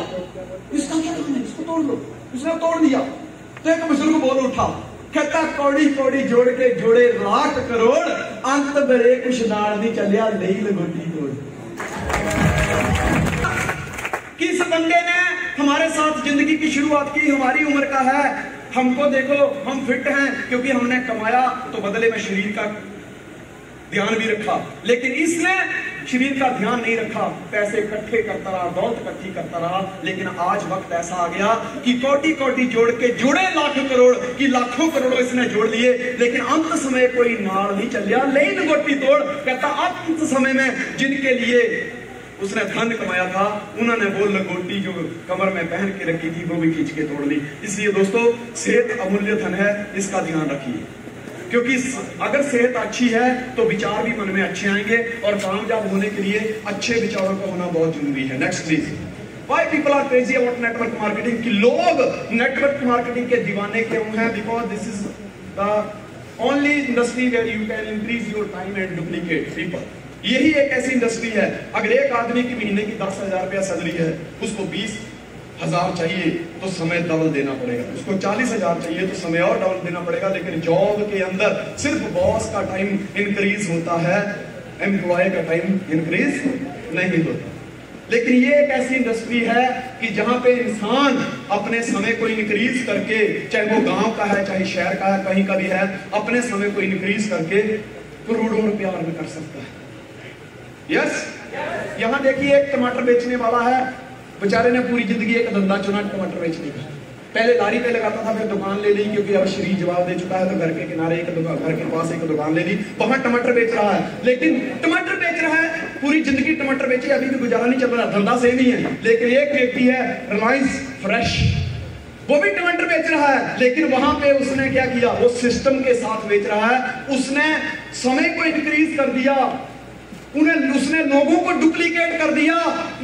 इसका क्या काम है, इसको तोड़ दो। उसने तोड़ दिया तो एक बुजुर्ग बोल उठा, कहता कौड़ी कौड़ी जोड़ के जोड़े लाख करोड़, अंत बड़े कुछ नाल नहीं चलिया नहीं लगोटी तोड़। किस बंदे ने हमारे साथ जिंदगी की शुरुआत की? हमारी उम्र का है, हमको देखो हम फिट हैं क्योंकि हमने कमाया, तो बदले में शरीर का ध्यान भी रखा, लेकिन इसने शरीर का ध्यान नहीं रखा, पैसे इकट्ठे करता रहा, दौलत इकट्ठी करता रहा। लेकिन आज वक्त ऐसा आ गया कि कोटि कोटि जोड़ के जुड़े लाख करोड़ की लाखों करोड़ों इसने जोड़ लिए, लेकिन अंत समय कोई नाल नहीं चलिया लेन गोटी तोड़। कहता अंत समय में जिनके लिए उसने धन कमाया था, उन्होंने वो लंगोटी जो कमर में पहन के रखी थी वो भी खींच के तोड़ ली। इसलिए दोस्तों सेहत अमूल्य धन है, इसका ध्यान रखिए, क्योंकि अगर सेहत अच्छी है तो विचार भी मन में अच्छे आएंगे और कामयाब होने के लिए अच्छे विचारों का होना बहुत जरूरी है। Next please. Why people are crazy about network marketing? कि लोग नेटवर्क मार्केटिंग के दीवाने क्यों हैं? Because this is the only industry where you can increase your time and duplicate people. यही एक ऐसी इंडस्ट्री है, अगर एक आदमी की महीने की 10,000 रुपया सैलरी है, उसको 20,000 चाहिए तो समय डबल देना पड़ेगा, उसको 40,000 चाहिए तो समय और डबल देना पड़ेगा। लेकिन जॉब के अंदर सिर्फ बॉस का टाइम इंक्रीज होता है, एम्प्लॉय का टाइम इंक्रीज नहीं होता। लेकिन ये एक ऐसी इंडस्ट्री है कि जहां पे इंसान अपने समय को इंक्रीज करके, चाहे वो गांव का है चाहे शहर का है, कहीं का भी है, अपने समय को इंक्रीज करके करोड़ों रुपया अर्न कर सकता है। यस, यहां देखिए एक टमाटर बेचने वाला है, बेचारे ने पूरी जिंदगी एक धंधा चुना टमाटर बेचने का। पहले लारी पे लगाता था, फिर दुकान ले ली, क्योंकि अब शरीर जवाब दे चुका है, तो घर के किनारे एक दुकान, घर के पास एक दुकान ले ली, वहां टमाटर बेच रहा है। लेकिन टमाटर बेच रहा है, पूरी जिंदगी टमाटर बेची, अभी भी गुजारा नहीं चल रहा, धंधा सेम ही है। लेकिन एक व्यक्ति है रिलायंस फ्रेश, वो भी टमाटर बेच रहा है, लेकिन वहां पे उसने क्या किया, वो सिस्टम के साथ बेच रहा है। उसने समय को इंक्रीज कर दिया, उसने लोगों को डुप्लीकेट कर दिया।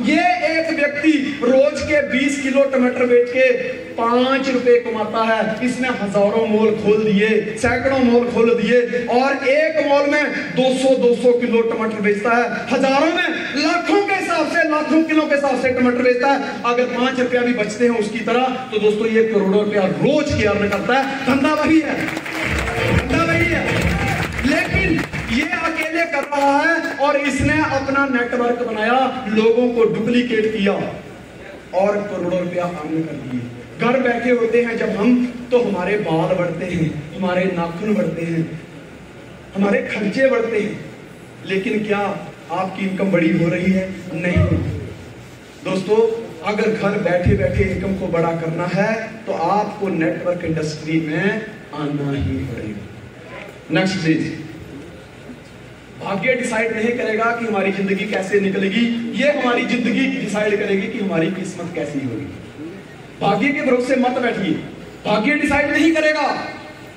ये एक व्यक्ति रोज के 20 किलो टमाटर बेच के 5 रुपए कमाता है, इसने हजारों मॉल खोल दिए, सैकड़ों मॉल खोल दिए, और एक मॉल में 200 किलो टमाटर बेचता है, हजारों में लाखों के हिसाब से, लाखों किलो के हिसाब से टमाटर बेचता है। अगर 5 रुपया भी बचते हैं उसकी तरह, तो दोस्तों ये करोड़ों रुपया रोज की अर्न करता है। धंधा वही है, धंधा वही है, लेकिन ये अकेले कर रहा है और इसने अपना नेटवर्क बनाया, लोगों को डुप्लीकेट किया और करोड़ों रुपया अर्न कर दिए। घर बैठे होते हैं जब हम, तो हमारे बाल बढ़ते हैं, हमारे नाखून बढ़ते हैं, हमारे खर्चे बढ़ते हैं, लेकिन क्या आपकी इनकम बड़ी हो रही है? नहीं। दोस्तों, अगर घर बैठे बैठे इनकम को बड़ा करना है तो आपको नेटवर्क इंडस्ट्री में आना ही पड़ेगा। Next please. भाग्य डिसाइड नहीं करेगा कि हमारी जिंदगी कैसे निकलेगी, ये हमारी जिंदगी डिसाइड करेगी कि हमारी किस्मत कैसी होगी। भाग्य के भरोसे मत बैठिए, भाग्य डिसाइड नहीं करेगा।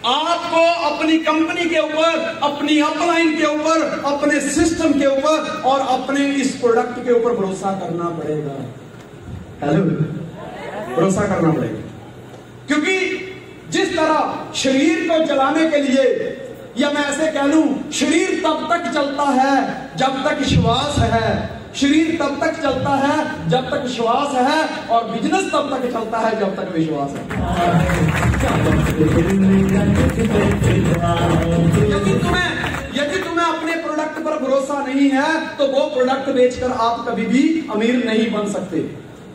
आपको अपनी कंपनी के ऊपर, अपनी अपलाइन के ऊपर, अपने सिस्टम के ऊपर और अपने इस प्रोडक्ट के ऊपर भरोसा करना पड़ेगा। हेलो, भरोसा करना पड़ेगा, क्योंकि जिस तरह शरीर को चलाने के लिए, या मैं ऐसे कह लूं, शरीर तब तक चलता है जब तक श्वास है, शरीर तब तक चलता है जब तक श्वास है, और बिजनेस तब तक चलता है जब तक विश्वास है। यदि तुम्हें अपने प्रोडक्ट पर भरोसा नहीं है तो वो प्रोडक्ट बेचकर आप कभी भी अमीर नहीं बन सकते।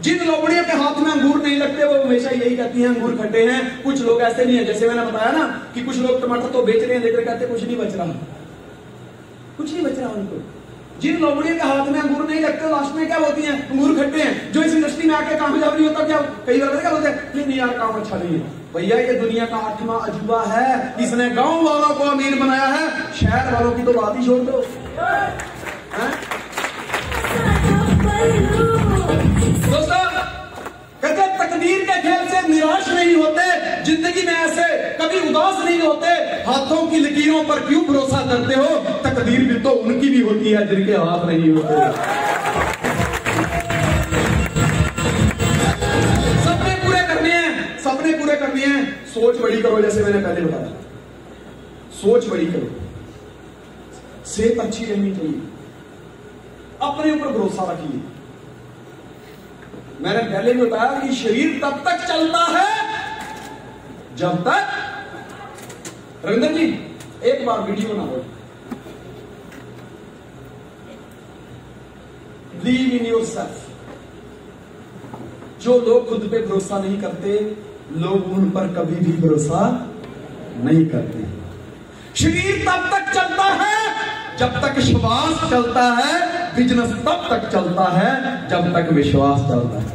जिन लोगों के हाथ में अंगूर नहीं लगते वो हमेशा यही कहती हैं अंगूर खट्टे हैं। कुछ लोग ऐसे नहीं है, जैसे मैंने बताया ना कि कुछ लोग टमाटर तो बेच रहे हैं लेकर कहते कुछ नहीं बच रहा, कुछ नहीं बच रहा उनको। जिन लोगों के हाथ में अंगूर नहीं लगते लास्ट में क्या होती हैं? अंगूर खट्टे हैं। जो इस इंडस्ट्री में आके कामयाब नहीं होता, क्या कई बार क्या बोलते हैं, नहीं यार काम अच्छा नहीं है। भैया ये दुनिया का 8वां अजूबा है, इसने गांव वालों को अमीर बनाया है, शहर वालों की तो बात ही छोड़ दो। दोस्तों, कहते तकदीर के खेल से निराश नहीं होते, जिंदगी में ऐसे कभी उदास नहीं होते। हाथों की लकीरों पर क्यों भरोसा करते हो? तकदीर भी तो उनकी भी होती है जिनके हाथ नहीं होते। सपने पूरे करने हैं, सपने पूरे करने हैं। सोच बड़ी करो, जैसे मैंने पहले बताया, सोच बड़ी करो, सेहत अच्छी रहनी चाहिए, अपने ऊपर भरोसा रखिए। मैंने पहले भी बताया कि शरीर तब तक चलता है जब तक, रविंदर जी एक बार वीडियो बना लो, बिलीव इन योरसेल्फ। जो लोग खुद पे भरोसा नहीं करते, लोग उन पर कभी भी भरोसा नहीं करते। शरीर तब तक चलता है जब तक श्वास चलता है, बिजनेस तब तक चलता है जब तक विश्वास चलता है।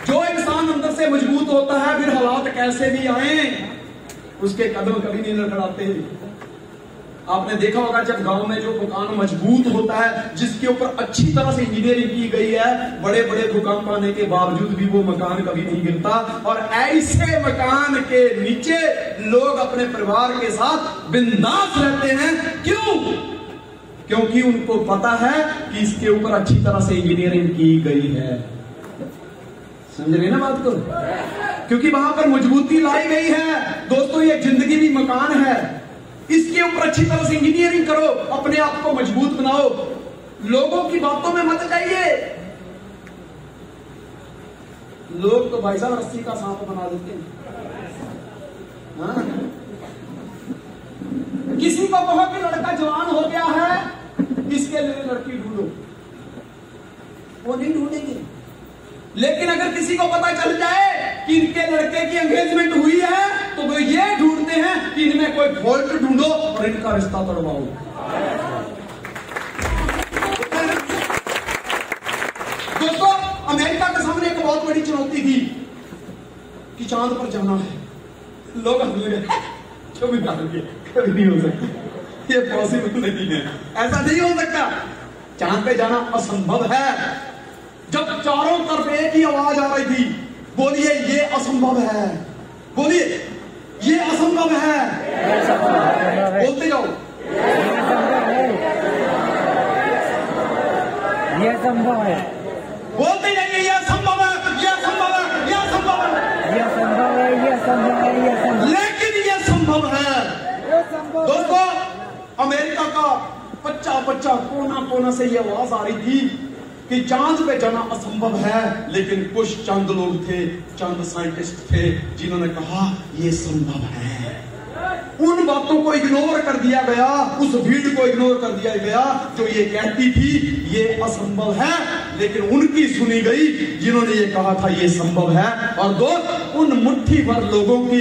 जो इंसान अंदर से मजबूत होता है, फिर हालात कैसे भी आए उसके कदम कभी नहीं लड़खड़ाते। आपने देखा होगा जब गांव में जो मकान मजबूत होता है, जिसके ऊपर अच्छी तरह से इंजीनियरिंग की गई है, बड़े बड़े भूकंप आने के बावजूद भी वो मकान कभी नहीं गिरता। और ऐसे मकान के नीचे लोग अपने परिवार के साथ बिंदास रहते हैं। क्यों? क्योंकि उनको पता है कि इसके ऊपर अच्छी तरह से इंजीनियरिंग की गई है। समझ रहे ना बात को? क्योंकि वहां पर मजबूती लाई गई है। दोस्तों, ये जिंदगी भी मकान है, इसके ऊपर अच्छी तरह से इंजीनियरिंग करो, अपने आप को मजबूत बनाओ, लोगों की बातों में मत जाइए। लोग तो भाई साहब रस्सी का सांप बना देते हैं। हाँ? किसी को कहो कि लड़का जवान हो गया है, इसके लिए लड़की ढूंढो, वो नहीं ढूंढेंगे। लेकिन अगर किसी को पता चल जाए कि इनके लड़के की एंगेजमेंट हुई है, तो वो ये ढूंढते हैं कि इनमें कोई फॉल्ट ढूंढो और इनका रिश्ता तोड़वाओ। दोस्तों, अमेरिका के सामने एक बहुत बड़ी चुनौती थी कि चांद पर जाना है। लोग हंसने लगे, क्यों भी करेंगे, कभी नहीं हो सकती, ये पॉसिबल नहीं है, ऐसा नहीं हो सकता। चांद पे जाना असंभव है। जब चारों तरफ एक ही आवाज आ रही थी, बोलिए ये असंभव है, बोलिए ये असंभव है, बोलते जाओ। ये संभव है। बोलते जाइए यह संभव है, यह संभव है, यह संभव है, ये संभव है, ये संभव है, ये संभव। लेकिन यह संभव है। दोस्तों, अमेरिका का बच्चा कोना कोना से यह आवाज आ रही थी कि चांद पे जाना असंभव है, लेकिन कुछ चंद लोग थे, चंद साइंटिस्ट थे जिन्होंने कहा यह संभव है। उन बातों को इग्नोर कर दिया गया, उस भीड़ को इग्नोर कर दिया गया जो ये कहती थी ये असंभव है, लेकिन उनकी सुनी गई जिन्होंने ये कहा था ये संभव है। और दोस्त, उन मुट्ठी भर लोगों की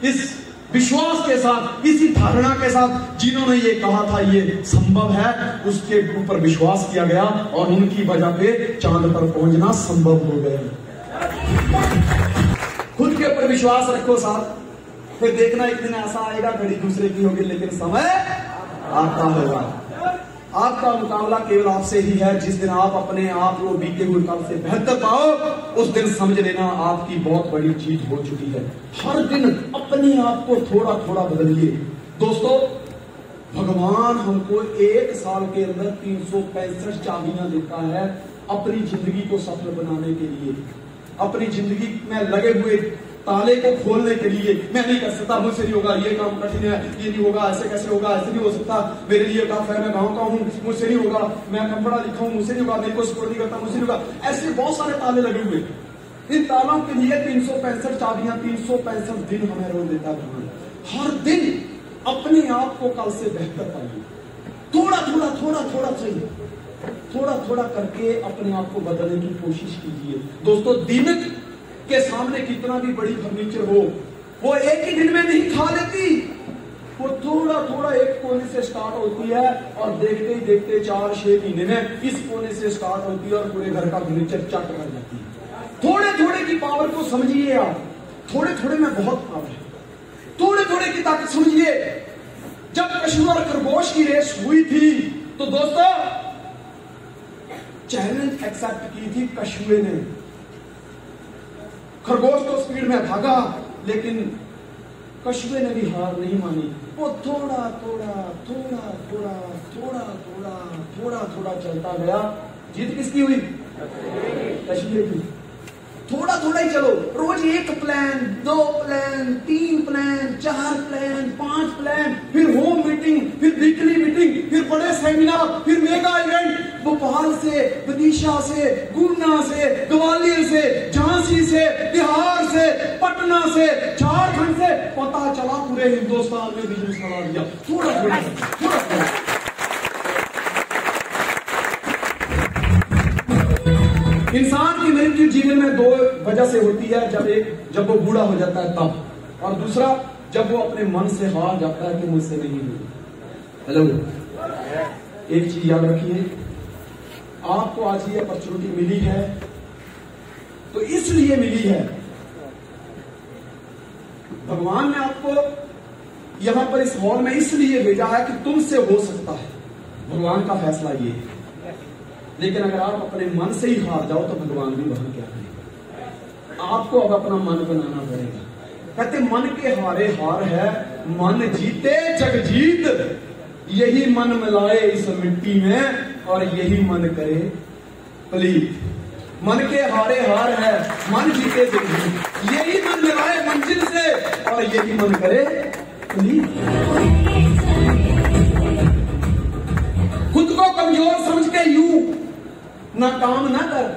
इस विश्वास के साथ, इसी धारणा के साथ जिन्होंने ये कहा था ये संभव है, उसके ऊपर विश्वास किया गया और उनकी वजह पे चांद पर पहुंचना संभव हो गया। खुद के ऊपर विश्वास रखो साथ, फिर देखना एक दिन ऐसा आएगा घड़ी दूसरे की होगी, लेकिन समय आता होगा। आपका मुकाबला केवल आपसे ही है। जिस दिन आप अपने आप को बीते हुए कल से बेहतर पाओ, उस दिन समझ लेना आपकी बहुत बड़ी चीज हो चुकी है। हर दिन अपने आप को थोड़ा थोड़ा बदलिए। दोस्तों, भगवान हमको एक साल के अंदर 365 चाबियां देता है अपनी जिंदगी को सफल बनाने के लिए, अपनी जिंदगी में लगे हुए ताले को खोलने के लिए। मैं नहीं कर सकता, मुझसे नहीं होगा, ये काम कठिन है, ये नहीं होगा, ऐसे कैसे होगा, ऐसे नहीं हो सकता, मेरे लिए टफ है, मैं गांव का हूँ, मुझसे नहीं होगा, मैं कम पढ़ा लिखा हूँ, मुझसे नहीं होगा, मेरे को सपोर्ट नहीं करता, मुझसे नहीं होगा। ऐसे बहुत सारे ताले लगे हुए। इन तालों के लिए 365 चाबियां, 365 दिन हमें रोक देता है। हर दिन अपने आप को कल से बेहतर पाइए। थोड़ा थोड़ा थोड़ा थोड़ा चाहिए, थोड़ा थोड़ा करके अपने आप को बदलने की कोशिश कीजिए। दोस्तों, दीमक के सामने कितना भी बड़ी फर्नीचर हो, वो एक ही दिन में नहीं खा लेती, वो थोड़ा थोड़ा एक कोने से स्टार्ट होती है और देखते ही देखते 4-6 महीने में इस कोने से स्टार्ट होती है और पूरे घर का फर्नीचर चट कर जाती है। थोड़े थोड़े की पावर को समझिए आप। थोड़े थोड़े में बहुत पावर है, थोड़े थोड़े की ताकत समझिए। जब कछुआ और खरगोश की रेस हुई थी तो दोस्तों चैलेंज एक्सेप्ट की थी कछुए ने। खरगोश तो स्पीड में भागा, लेकिन कछुए ने भी हार नहीं मानी। वो थोड़ा थोड़ा थोड़ा थोड़ा थोड़ा थोड़ा थोड़ा थोड़ा चलता गया। जीत किसकी हुई? कछुए की। थोड़ा थोड़ा ही चलो, रोज 1 plan, 2 plan, 3 plan, 4 plan, 5 plan, फिर होम मीटिंग, फिर वीकली मीटिंग, फिर बड़े सेमिनार, फिर मेगा इवेंट। भोपाल से, विदिशा से, गुना से, ग्वालियर से, झांसी से, बिहार से, पटना से, झारखंड से, पता चला पूरे हिंदुस्तान में बिजनेस बढ़ा दिया। थोड़ा थोड़ा थोड़ा थोड़ा। इंसान की मृत्यु जीवन में 2 वजह से होती है। जब वो बूढ़ा हो जाता है तब, और दूसरा जब वो अपने मन से हार जाता है कि मुझसे नहीं हुई। हेलो, एक चीज याद रखिए, आपको आज ये अपॉर्चुनिटी मिली है तो इसलिए मिली है। भगवान ने आपको यहां पर इस हॉल में इसलिए भेजा है कि तुमसे हो सकता है। भगवान का फैसला ये है। लेकिन अगर आप अपने मन से ही हार जाओ तो भगवान भी वहां क्या करेगा? आपको अब अपना मन बनाना पड़ेगा। कहते मन के हारे हार है, मन जीते जग जीत। यही मन मिलाए इस मिट्टी में और यही मन करे प्लीत। मन के हारे हार है, मन जीते जग जीत। यही मन मिलाए मंजिल से और यही मन करे प्लीत। खुद को कमजोर समझ के यूं ना काम ना कर,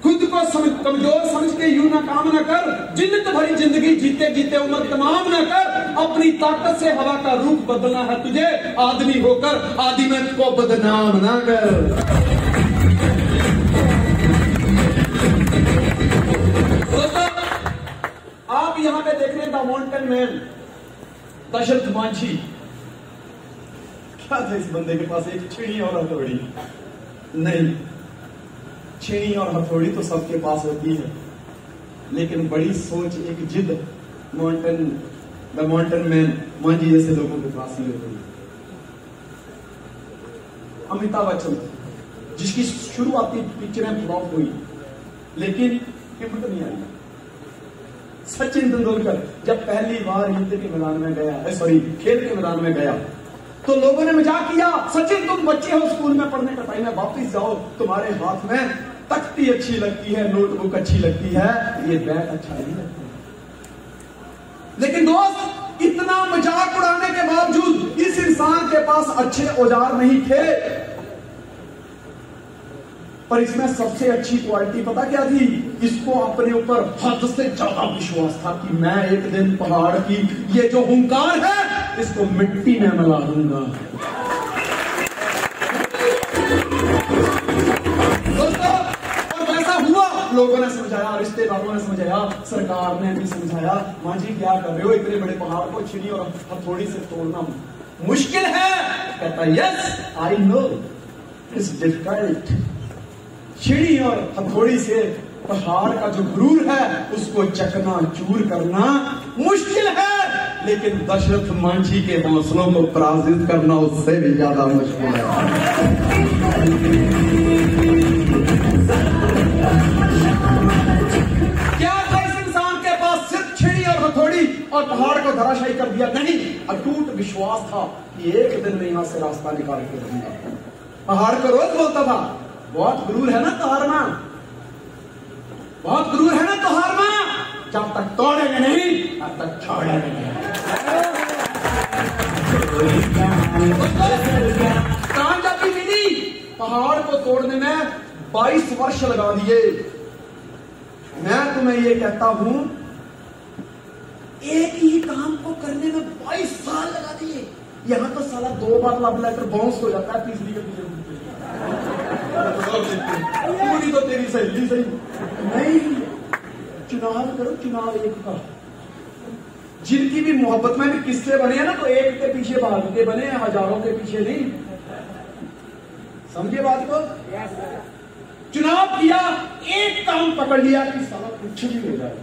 खुद को कमजोर समझ के यूं ना काम ना कर। जिन्नत भरी जिंदगी जीते जीते उम्र तमाम ना कर। अपनी ताकत से हवा का रूप बदलना है तुझे, आदमी होकर आदिमत को बदनाम ना कर। दोस्तों, आप यहां पे देख रहे हैं the mountain man, Dashrath Manjhi. क्या था इस बंदे के पास? एक छेड़ी और हथौड़ी नहीं। छेड़ी और हथौड़ी तो सबके पास होती है, लेकिन बड़ी सोच, एक जिद द माउंटेन मैन मांझी जैसे लोगों के पास ही होती है। अमिताभ बच्चन, जिसकी शुरुआती पिक्चरें फ्लॉप हुई, लेकिन हिम्मत नहीं आई। सचिन तेंदुलकर जब पहली बार युद्ध के मैदान में गया, खेल के मैदान में गया, तो लोगों ने मजाक किया, सचिन तुम बच्चे हो, स्कूल में पढ़ने का टाइम है, वापिस जाओ, तुम्हारे हाथ में तख्ती अच्छी लगती है, नोटबुक अच्छी लगती है, ये बैग अच्छा नहीं लगता। लेकिन दोस्त, इतना मजाक उड़ाने के बावजूद इस इंसान के पास अच्छे औजार नहीं थे, पर इसमें सबसे अच्छी क्वालिटी पता क्या थी? इसको अपने ऊपर हद से ज्यादा विश्वास था कि मैं एक दिन पहाड़ की ये जो हुंकार है इसको मिट्टी में मिला दूंगा। दोस्तों, और वैसा हुआ। लोगों ने समझाया, रिश्तेदारों ने समझाया, सरकार ने भी समझाया, मां जी क्या कर रहे हो, इतने बड़े पहाड़ को छुरी और हथौड़ी से तोड़ना मुश्किल है। कहता yes I know it's difficult. छुरी और हथौड़ी से पहाड़ का जो गुरूर है उसको चकना चूर करना मुश्किल है, लेकिन दशरथ मांझी के हौसलों को पराजित करना उससे भी ज्यादा मुश्किल है। क्या था इस इंसान के पास? सिर्फ छुरी और हथौड़ी और पहाड़ को धराशायी कर दिया? नहीं, अटूट विश्वास था कि एक दिन में यहां से रास्ता निकाल के रहूंगा। पहाड़ को रोज बोलता था, बहुत गुरूर है ना तो हारना, बहुत गुरूर है ना तो हारना, जब तक तोड़ेंगे नहीं तब तक छोड़ेंगे नहीं। कामयाबी मिली, पहाड़ को तोड़ने में 22 वर्ष लगा दिए। मैं तुम्हें ये कहता हूं, एक ही काम को करने में 22 साल लगा दिए। यहां तो साला 2 बार लव लेटर बाउंस हो जाता है, तीसरी के पीछे पूरी तो तेरी सहेली सही नहीं। चुनाव करो, चुनाव एक का। जिनकी भी मोहब्बत में भी किस्से बने हैं ना, तो एक के पीछे भाग के बने हैं, हजारों के पीछे नहीं। समझिए बात को। चुनाव किया, एक काम पकड़ लिया कि साला कुछ भी हो जाए,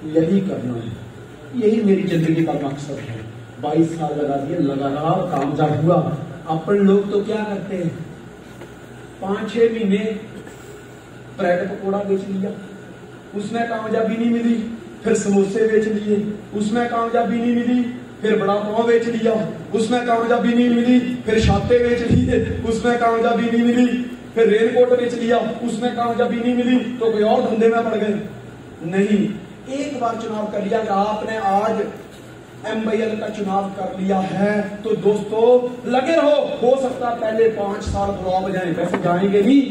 यही करना है, यही मेरी जिंदगी का मकसद है। 22 साल लगा दिए, लगातार कामयाब हुआ। अपन लोग तो क्या करते हैं, 5-6 महीने ब्रेड पकौड़ा बेच लिया, उसमें कामयाबी नहीं मिली, फिर समोसे बेच लिए, उसमें कामयाबी नहीं मिली, फिर बड़ा पाव बेच लिया, उसमें कामयाबी नहीं मिली, फिर छाते बेच लिए, उसमें कामयाबी नहीं मिली, फिर रेनकोट बेच लिया, उसमें कामयाबी नहीं मिली, तो कोई और धंधे में पड़ गए। नहीं, एक बार चुनाव कर लिया। आपने आज MYL का चुनाव कर लिया है तो दोस्तों लगे रहो। हो सकता है पहले 5 साल बुलाव जाए, वैसे जाएंगे नहीं,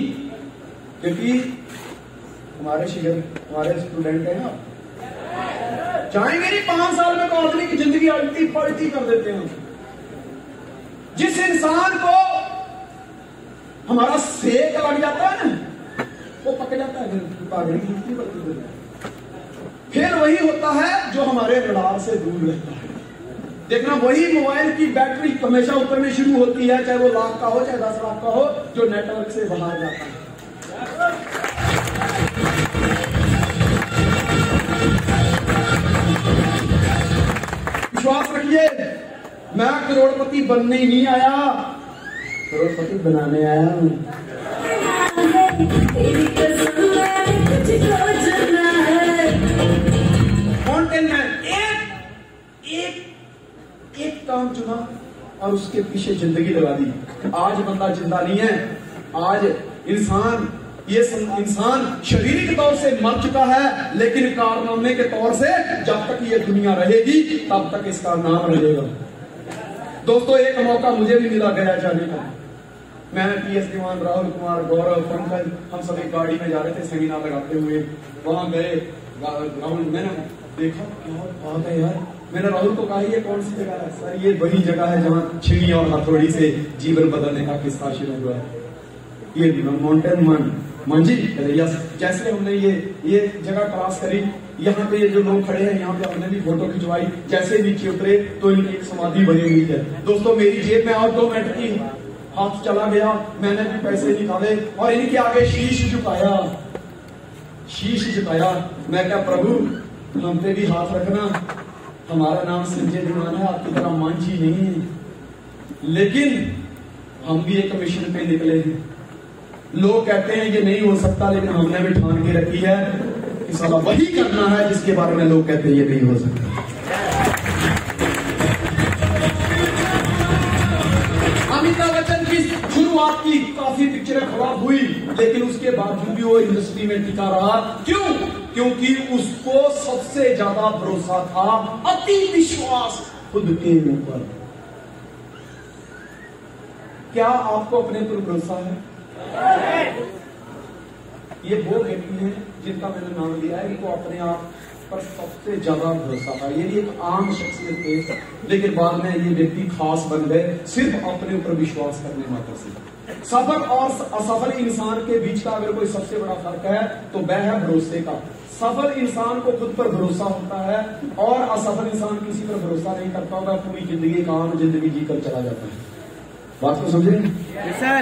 क्योंकि हमारे शिगर हमारे स्टूडेंट हैं ना, जाएंगे नहीं। 5 साल में तो आदमी की जिंदगी अल्टी पलटी कर देते हैं। जिस इंसान को हमारा सेक लग जाता है ना, वो पक जाता है, फिर वही होता है जो हमारे रडार से दूर रहता है। देखना, वही मोबाइल की बैटरी हमेशा उतरनी शुरू होती है, चाहे वो लाख का हो चाहे 10 लाख का हो, जो नेटवर्क से बाहर जाता है। विश्वास रखिए, मैं करोड़पति बनने ही नहीं आया, करोड़पति बनाने आया हूं। माउंटेन मैन एक काम चुना और उसके पीछे जिंदगी लगा दी। आज बंदा जिंदा नहीं है, आज इंसान शारीरिक तौर से मर चुका है, लेकिन कारनामे के तौर से जब तक ये दुनिया रहेगी तब तक इसका नाम रहेगा। दोस्तों, एक मौका मुझे भी मिला गया जाने का। मैं PS दीवान, राहुल कुमार, गौरव, पंकज, हम सभी गाड़ी में जा रहे थे सेमिनार लगाते हुए। वहां गए, राहुल मैंने देखा क्या बात है यार। मैंने राहुल को कहा ये कौन सी जगह है? सर ये वही जगह है जहाँ छुरी और हथौड़ी से जीवन बदलने का किस्सा शुरू हुआ है, ये माउंटेन मांझी। यस, जैसे हमने ये जगह क्रॉस करी, यहाँ पे ये जो लोग खड़े हैं, यहाँ पे हमने भी फोटो खिंचवाई। जैसे नीचे उतरे तो इनकी एक समाधि बनी हुई है। दोस्तों, मेरी जेब में और 2 मिनट की हाथ चला गया, मैंने भी पैसे निकाले और इनके आगे शीश झुकाया। मैं क्या, प्रभु हम पे भी हाथ रखना, हमारा नाम संजय दीवान है, आपकी तरह मांझी नहीं है, लेकिन हम भी एक मिशन पे निकले हैं। लोग कहते हैं ये नहीं हो सकता, लेकिन हमने भी ठान के रखी है कि साला वही करना है जिसके बारे में लोग कहते हैं ये नहीं हो सकता। शुरुआत की, काफी पिक्चरें खराब हुई, लेकिन उसके बावजूद भी वो इंडस्ट्री में टिका रहा। क्यों? क्योंकि उसको सबसे ज्यादा भरोसा था, अति विश्वास खुद के ऊपर। क्या आपको अपने पर भरोसा है? ये वो व्यक्ति है जिनका मैंने नाम लिया है, इनको अपने आप पर सबसे ज्यादा भरोसा था। ये भी एक आम शख्सियत थे, लेकिन बाद में ये व्यक्ति खास बन गए सिर्फ अपने ऊपर विश्वास करने मात्र से। सफल और असफल इंसान के बीच का अगर कोई सबसे बड़ा फर्क है तो वह है भरोसे का। सफल इंसान को खुद पर भरोसा होता है और असफल इंसान किसी पर भरोसा नहीं करता होगा, पूरी जिंदगी काम जिंदगी जीकर चला जाता है। बात को समझ रहे हैं सर?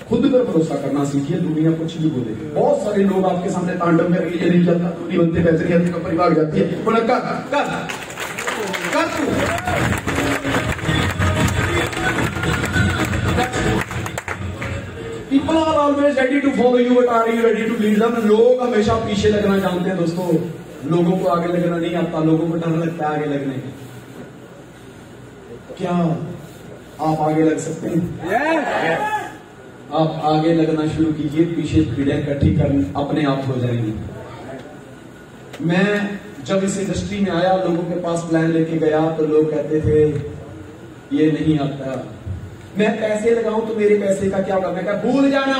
खुद पर भरोसा करना सीखिए, दुनिया कुछ भी बोले। बहुत सारे लोग आपके सामने तांडव में ये नहीं चलता, तू नहीं बनते, पैसे नहीं आते, कंपनी भाग जाती है, बोला कर कर कर तू। People are always ready to follow you, but are you ready to lead them? लोग हमेशा पीछे लगना जानते हैं दोस्तों, लोगों को आगे लगना नहीं आता, लोगों को डर लगता है आगे लगने का। क्या आप आगे लग सकते हैं? आप आगे लगना शुरू कीजिए, पीछे भीड़ें इकट्ठी कर अपने आप हो जाएंगी। मैं जब इस इंडस्ट्री में आया, लोगों के पास प्लान लेके गया तो लोग कहते थे ये नहीं आता, मैं पैसे लगाऊं तो मेरे पैसे का क्या होगा? मैं कहा भूल जाना,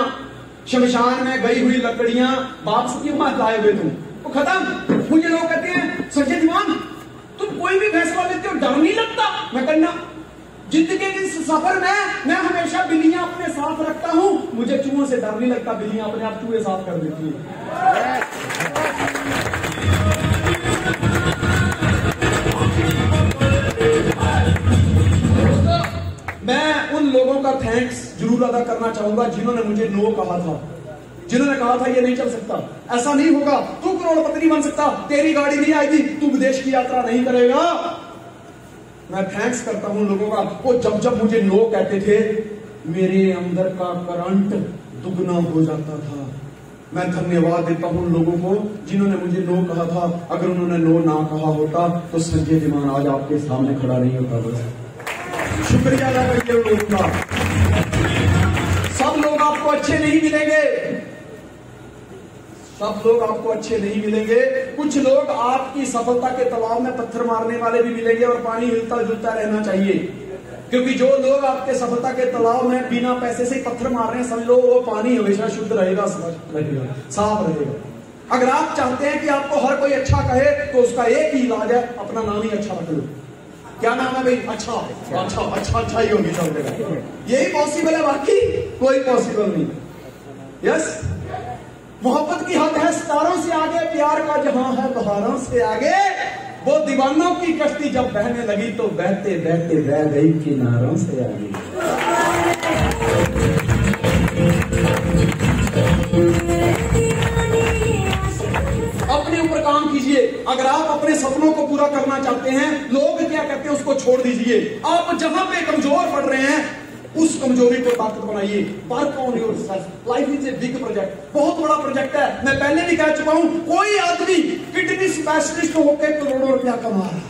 शमशान में गई हुई लकड़ियां वापस क्यों मत लाए हुए तुम, वो खत्म। मुझे लोग कहते हैं संजय दीवान तुम कोई भी फैसला लेते हो डर नहीं लगता? मैं करना जिंदगी के इस सफर में मैं हमेशा बिल्लियां अपने साथ रखता हूं, मुझे चूहों से डर नहीं लगता, बिल्लियां अपने आप चूहे साफ कर देती हैं। मैं उन लोगों का थैंक्स जरूर अदा करना चाहूंगा जिन्होंने मुझे नो कहा था, जिन्होंने कहा था ये नहीं चल सकता, ऐसा नहीं होगा, तू करोड़पति नहीं बन सकता, तेरी गाड़ी नहीं आएगी, तू विदेश की यात्रा नहीं करेगा। मैं थैंक्स करता हूं लोगों का। वो जब जब मुझे नो कहते थे मेरे अंदर का करंट दुगना हो जाता था। मैं धन्यवाद देता हूं लोगों को जिन्होंने मुझे नो कहा था। अगर उन्होंने नो ना कहा होता तो संजय दीवान आज आपके सामने खड़ा नहीं होता। बस शुक्रिया अदा करिए लोगों का। सब लोग आपको अच्छे नहीं मिलेंगे, सब लोग आपको अच्छे नहीं मिलेंगे। कुछ लोग आपकी सफलता के तालाब में पत्थर मारने वाले भी मिलेंगे और पानी हिलता जुलता रहना चाहिए, क्योंकि जो लोग आपके सफलता के तालाब में बिना पैसे से पत्थर मार रहे हैं, समझ लो वो पानी हमेशा शुद्ध रहेगा, साफ रहेगा। अगर आप चाहते हैं कि आपको हर कोई अच्छा कहे तो उसका एक ही इलाज है, अपना नाम ही अच्छा रख लो। क्या नाम है भाई? अच्छा अच्छा अच्छा अच्छा ही होगी सब जगह, यही पॉसिबल है, बाकी कोई पॉसिबल नहीं। यस, मोहब्बत की हद है सितारों से आगे, प्यार का जहां है बहारों से आगे। वो दीवानों की कश्ती जब बहने लगी तो बहते बहते बह गई किनारों से आगे। अपने ऊपर काम कीजिए। अगर आप अपने सपनों को पूरा करना चाहते हैं, लोग क्या कहते हैं उसको छोड़ दीजिए। आप जहां पे कमजोर पड़ रहे हैं उस कमजोरी को ताकत बनाइए। Work on yourself. Life is a big project, बहुत बड़ा प्रोजेक्ट है। मैं पहले भी कह चुका हूं, कोई आदमी किडनी स्पेशलिस्ट होकर करोड़ों रुपया कमा रहा है,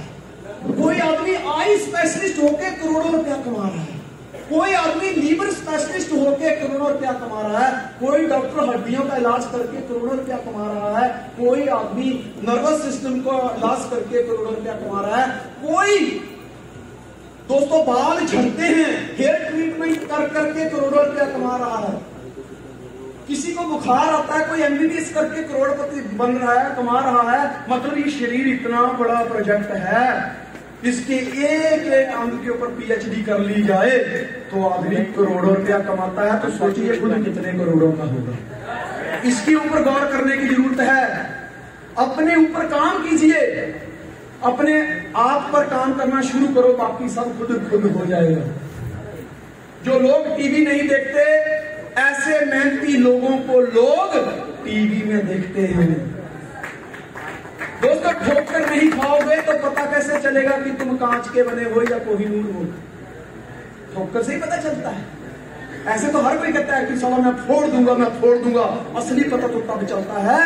कोई आदमी आई स्पेशलिस्ट होकर करोड़ों रुपया कमा रहा है, कोई आदमी लीवर स्पेशलिस्ट होकर करोड़ों रुपया कमा रहा है, कोई डॉक्टर हड्डियों का इलाज करके करोड़ों रुपया कमा रहा है, कोई आदमी नर्वस सिस्टम को इलाज करके करोड़ों रुपया कमा रहा है, कोई दोस्तों बाल झड़ते हैं हेयर ट्रीटमेंट कर करके करोड़ों रुपया कमा रहा है, किसी को बुखार आता है कोई एमबीबीएस करके करोड़पति बन रहा है, कमा रहा है। मतलब ये शरीर इतना बड़ा प्रोजेक्ट है, इसके एक एक अंग के ऊपर पीएचडी कर ली जाए तो आदमी करोड़ों रुपया कमाता है। तो सोचिए खुद कितने करोड़ों का होगा। इसके ऊपर गौर करने की जरूरत है। अपने ऊपर काम कीजिए, अपने आप पर काम करना शुरू करो, बाकी सब खुद हो जाएगा। जो लोग टीवी नहीं देखते, ऐसे मेहनती लोगों को लोग टीवी में देखते हैं। दोस्तों ठोकर नहीं खाओगे तो पता कैसे चलेगा कि तुम कांच के बने हो या कोहिनूर हो? ठोकर से ही पता चलता है। ऐसे तो हर कोई कहता है कि साला मैं फोड़ दूंगा, मैं फोड़ दूंगा। असली पता तो तब चलता है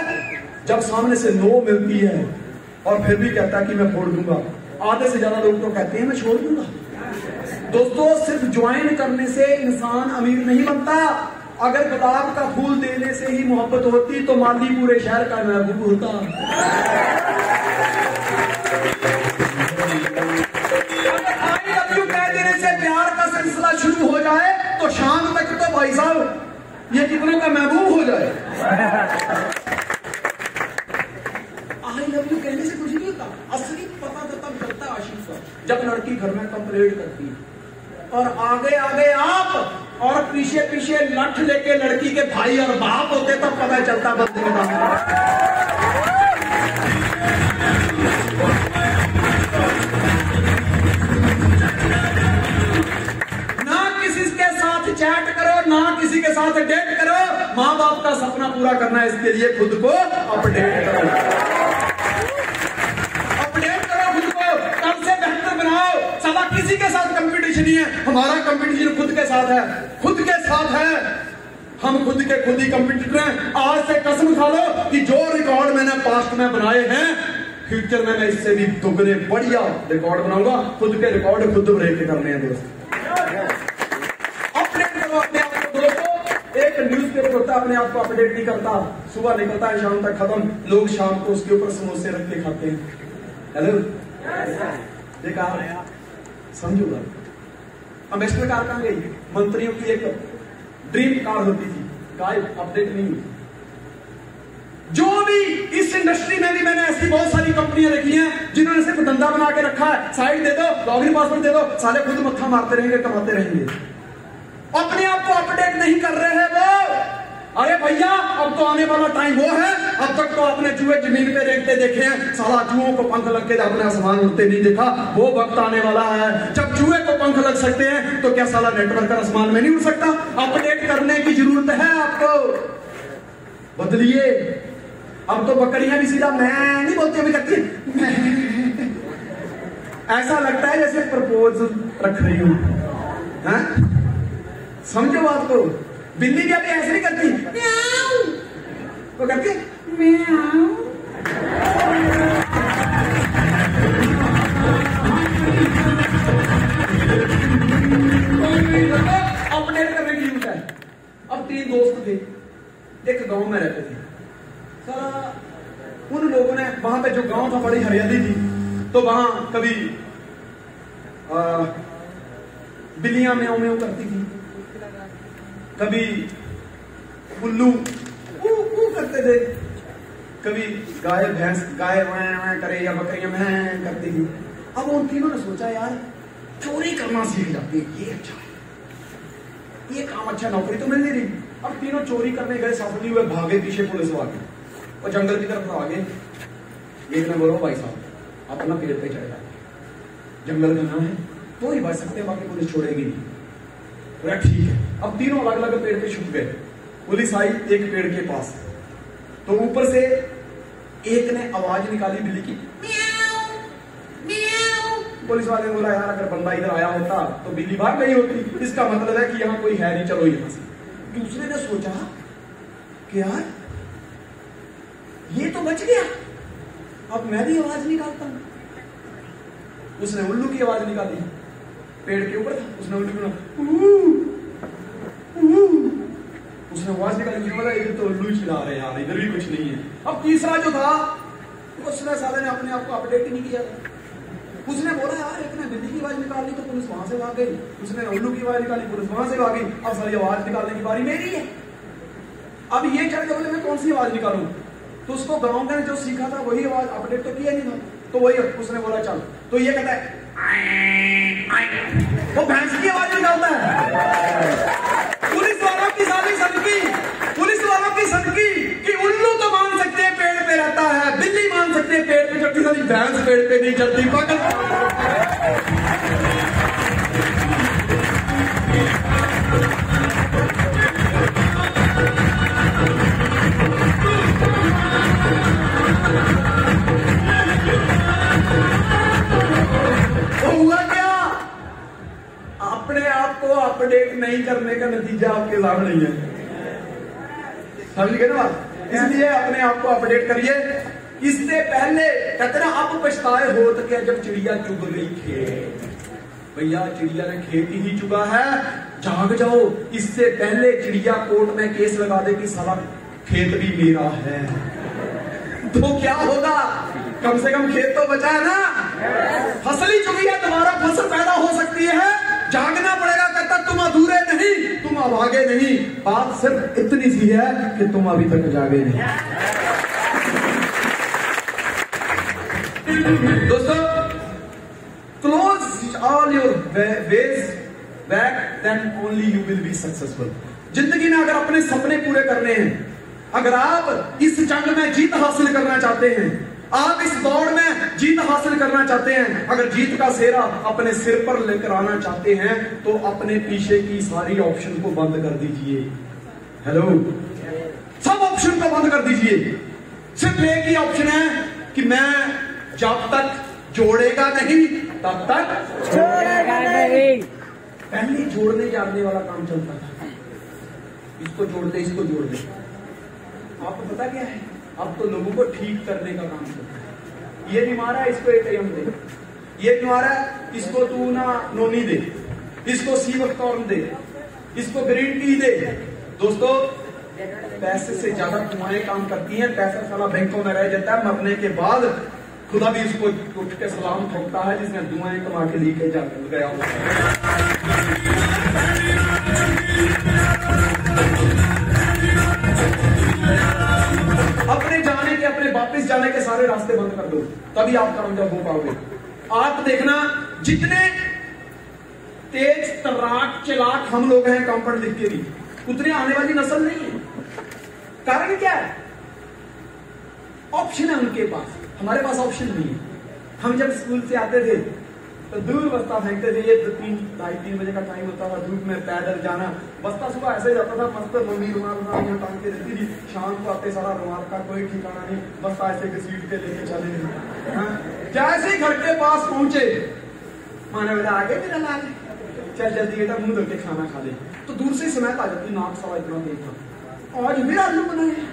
जब सामने से नो मिलती है और फिर भी कहता है कि मैं फोड़ दूंगा। आधे से ज्यादा लोग तो कहते हैं मैं छोड़ दूंगा। दोस्तों सिर्फ ज्वाइन करने से इंसान अमीर नहीं बनता। अगर गुलाब का फूल देने से ही मोहब्बत होती तो माली पूरे शहर का महबूब होता। अगर आई लव यू कह देने से प्यार का सिलसिला शुरू हो जाए तो शाम तक तो भाई साहब ये कितनों का महबूब हो जाए। आई लव यू कहने से कुछ नहीं होता, असली पता तो तब चलता आशिक का जब लड़की घर में कंप्लेंट करती है और आगे आगे आप और पीछे पीछे लठ लेके लड़की के भाई और बाप होते तब पता चलता बंदे का। ना किसी के साथ चैट करो ना किसी के साथ डेट करो, माँ बाप का सपना पूरा करना है, इसके लिए खुद को अपडेट करो। सदा किसी के साथ कंपटीशन नहीं है, हमारा कंपटीशन खुद के साथ है, खुद के साथ है। हम खुद के खुद ही कंपटीटर हैं। आज से कसम खा लो कि जो रिकॉर्ड मैंने पास्ट में बनाए हैं फ्यूचर में मैं इससे भी दुगने बढ़िया रिकॉर्ड बनाऊंगा। खुद के रिकॉर्ड खुद ब्रेक करने हैं दोस्त। अपडेट करो अपने आप को दोस्तों। एक न्यूज़पेपर होता है अपने आप को अपडेट नहीं करता, सुबह निकलता है शाम तक खत्म, लोग शाम को उसके ऊपर समोसे रख के खाते हैं। हेलो देखा समझूगा। अम्बेसडर कार कहां गई? मंत्रियों की एक ड्रीम कार होती थी, कार अपडेट नहीं हुई। जो भी इस इंडस्ट्री में भी मैंने ऐसी बहुत सारी कंपनियां देखी हैं जिन्होंने सिर्फ धंधा बना के रखा है, साइड दे दो, लॉगिन पासवर्ड दे दो, साले खुद मत्था मारते रहेंगे, कमाते रहेंगे, अपने आप को अपडेट नहीं कर रहे हैं वो। अरे भैया अब तो आने वाला टाइम वो है, अब तक तो आपने चूहे जमीन पे रेंगते देखे हैं, साला चूहों को पंख लग के अपने आसमान उड़ते नहीं देखा। वो वक्त आने वाला है जब चूहे को पंख लग सकते हैं तो क्या साला नेटवर्क आसमान में नहीं उड़ सकता? अपडेट करने की जरूरत है आपको, बदलिए। अब तो बकरियां भी सीधा मैं नहीं बोलती, अभी करती ऐसा लगता है जैसे प्रपोज रख रही हूं। समझो बात को। बिल्ली भी अभी ऐसे नहीं करती, म्याऊ, वो करती म्याऊ। अपडेट करने की जरूरत है। अब 3 दोस्त थे, एक गांव में रहते थे। साला उन लोगों ने वहां पे जो गांव था बड़ी हरियाली थी, तो वहां कभी बिल्लियां म्याऊ म्याऊ करती थी, कभी उल्लू ऊ करते थे, कभी गाय भैंस गाय करे या बकरियां मैं करती थी। अब उन तीनों ने सोचा यार चोरी करना सीख जाते, ये अच्छा है, ये काम अच्छा, नौकरी तो मिल नहीं रही। अब तीनों चोरी करने गए, सफल हुए, भागे पीछे पुलिस वाले और जंगल की तरफ आगे। एक ने बोलो भाई साहब अपना पेड़ पे चढ़ जाए, जंगल का नाम है तो ही बच सकते हैं, बाकी पुलिस छोड़ेगी नहीं। बोला ठीक है। अब तीनों अलग अलग पेड़ पे छुप गए। पुलिस आई एक पेड़ के पास, तो ऊपर से एक ने आवाज निकाली बिल्ली की, म्याऊ म्याऊ। पुलिस वाले ने बोला यार अगर बंदा इधर आया होता तो बिल्ली भाग गई होती, इसका मतलब है कि यहाँ कोई है नहीं, चलो यहां से। दूसरे ने सोचा कि यार ये तो बच गया, अब मैं भी आवाज निकालता हूं। उसने उल्लू की आवाज निकाली, पेड़ के ऊपर था, उसने उल्लू उसने आवाज निकाली, बोला इधर तो उल्लू चिल्ला रहे यार, इधर भी कुछ नहीं है। अब तीसरा जो था उसने साले ने अपने आप को अपडेट ही नहीं किया। उसने बोला यार एक ने बिल्ली की आवाज निकाली तो पुलिस वहां से भाग गई, उसने उल्लू की आवाज निकाली पुलिस वहां से भाग गई, अब सारी आवाज निकालने की बारी मेरी है। अब ये चढ़ के बोले मैं कौन सी आवाज निकालूं? तो उसको गांव में जो सीखा था वही आवाज, अपडेट तो किया नहीं था, तो वही उसने बोला चल। तो ये कहता है वो भैंस की आवाज निकालता है। पुलिस वालों की सारी सदकी, पुलिस वालों की सदकी कि उल्लू तो मान सकते हैं पेड़ पे रहता है, बिल्ली मान सकते हैं पेड़ पे चढ़ती, सारी भैंस पेड़ पे नहीं चढ़ती। पागल हुआ क्या? अपने आप को अपडेट नहीं करने का नतीजा आपके सामने ही है। समझ गए ना बात? इसलिए अपने आप को अपडेट करिए। इससे पहले कहते ना अब पछताए होत क्या जब चिड़िया चुग गई थे। भैया चिड़िया ने खेत ही चुगा है, जाग जाओ, इससे पहले चिड़िया कोर्ट में केस लगा दे कि साला खेत भी मेरा है, तो क्या होगा? कम से कम खेत तो बचा है ना। फसल ही चुकी है, तुम्हारा फसल पैदा हो सकती है, जागना पड़ेगा। कहता तुम अधूरे नहीं, तुम अभागे नहीं। बात सिर्फ इतनी सी है कि तुम अभी तक जागे नहीं। दोस्तों, close all your ways back, then only you will be successful. जिंदगी में अगर अपने सपने पूरे करने हैं, अगर आप इस जंग में जीत हासिल करना चाहते हैं, आप इस दौड़ में जीत हासिल करना चाहते हैं, अगर जीत का सेहरा अपने सिर पर लेकर आना चाहते हैं, तो अपने पीछे की सारी ऑप्शन को बंद कर दीजिए। हेलो, सब ऑप्शन को बंद कर दीजिए। सिर्फ एक ही ऑप्शन है कि मैं जब तक जोड़ेगा नहीं तब तक छोड़ेगा नहीं। पहले जोड़ने जानने वाला काम चलता था, इसको जोड़ दे, इसको जोड़ दे। आपको पता क्या है? अब तो लोगों को ठीक करने का काम चलता है। ये बीमार है, इसको एटीएम दे, ये बीमार है, इसको तू ना नोनी दे, इसको सी वक्तौर दे, इसको ग्रीन टी दे। दोस्तों, पैसे से ज्यादा दुआएं काम करती हैं। पैसा साला बैंकों में रह जाता है, मरने के बाद खुदा भी उसको उठ के सलाम ठोकता है जिसने दुआएं कमा के लेके गया होता है। अपने जाने के, अपने वापस जाने के सारे रास्ते बंद कर दो, तभी आप कामयाब हो पाओगे। आप देखना, जितने तेज तर्राक चलाक हम लोग हैं कम पढ़ लिख के भी, उतनी आने वाली नस्ल नहीं है। कारण क्या है? ऑप्शन है उनके पास, हमारे पास ऑप्शन नहीं है। हम जब स्कूल से आते थे तो दूर बस्ता फेंकते थे। ये 3-3 बजे का टाइम होता था, धूप में पैदल जाना। बस्ता सुबह ऐसे जाता था, मस्त मम्मी रुमाल यहाँ टांग के देती थी। शाम को आते सारा रुमाल का कोई ठिकाना नहीं, बस्ता ऐसे घसीट के लेके चले गए। जैसे ही घर के पास पहुंचे, माने बेटा आगे मेरा लाल, चल जल्दी बेटा मुंह धो के खाना खा ले। तो दूर से स्मेल आ जाती, नाक सवा इतना तेज था। आज भी आलू बनाए हैं,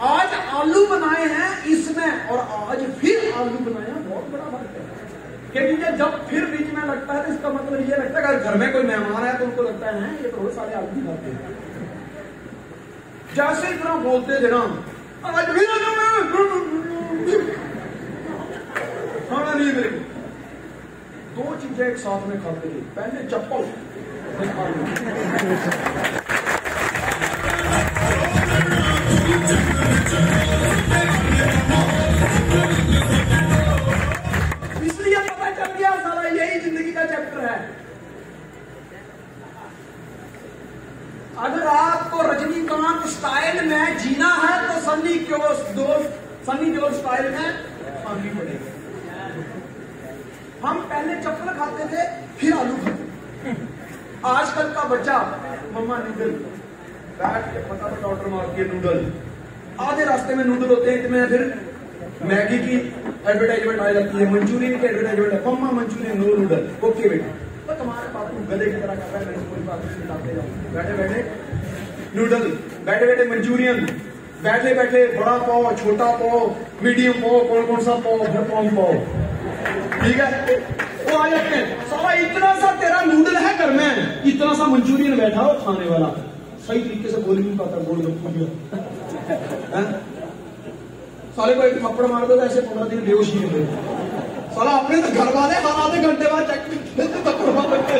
आज आलू बनाए हैं इसमें, और आज फिर आलू बनाए हैं, बहुत बड़ा फर्क है। क्योंकि जब फिर बीच में लगता है तो इसका मतलब ये लगता है कि घर में कोई मेहमान है तो उनको लगता है ये तो रोज सारे आलू खाते हैं। जैसे इतना बोलते थे ना, आज भी खाना नहीं मेरे को। 2 चीजें एक साथ में खाते थे, पहले चप्पल, इसलिए पता चल गया सारा यही जिंदगी का चैप्टर है। अगर आपको रजनीकांत स्टाइल में जीना है तो सनी देओल स्टाइल में आनी पड़ेगी। हम पहले चप्पल खाते थे, फिर आलू खाते थे। आजकल का बच्चा मम्मा नूडल, बैठ के फटाफट ऑर्डर मार के नूडल, आधे रास्ते में नूडल होते हैं, इतने फिर मैगी की एडवर्टाइजमेंट आ जाती है, मंचूरियन की एडवर्टाइजमेंट है, मम्मा मंचूरियन नो नूडल। ओके बेटा, तो तुम्हारे बापू गधे की तरह कर रहा है, कोई बात नहीं बताते जाओ। बैठे बैठे नूडल, बैठे बैठे मंचूरियन, बैठे बैठे बड़ा पाव, छोटा पाव, मीडियम पाव, कौन कौन सा पाव, कौन पाव, ठीक है, वो आ जाते हैं। सारा इतना सा तेरा नूडल है घर में, इतना सा मंचूरियन बैठा हो खाने वाला, सही तरीके से बोल नहीं पाता, बोल साले को एक थप्पड़ मार दो तो ऐसे 15 दिन बेहोश ही हो। साला अपने तो घर वाले हर आधे घंटे बाद थप्पड़ मारते।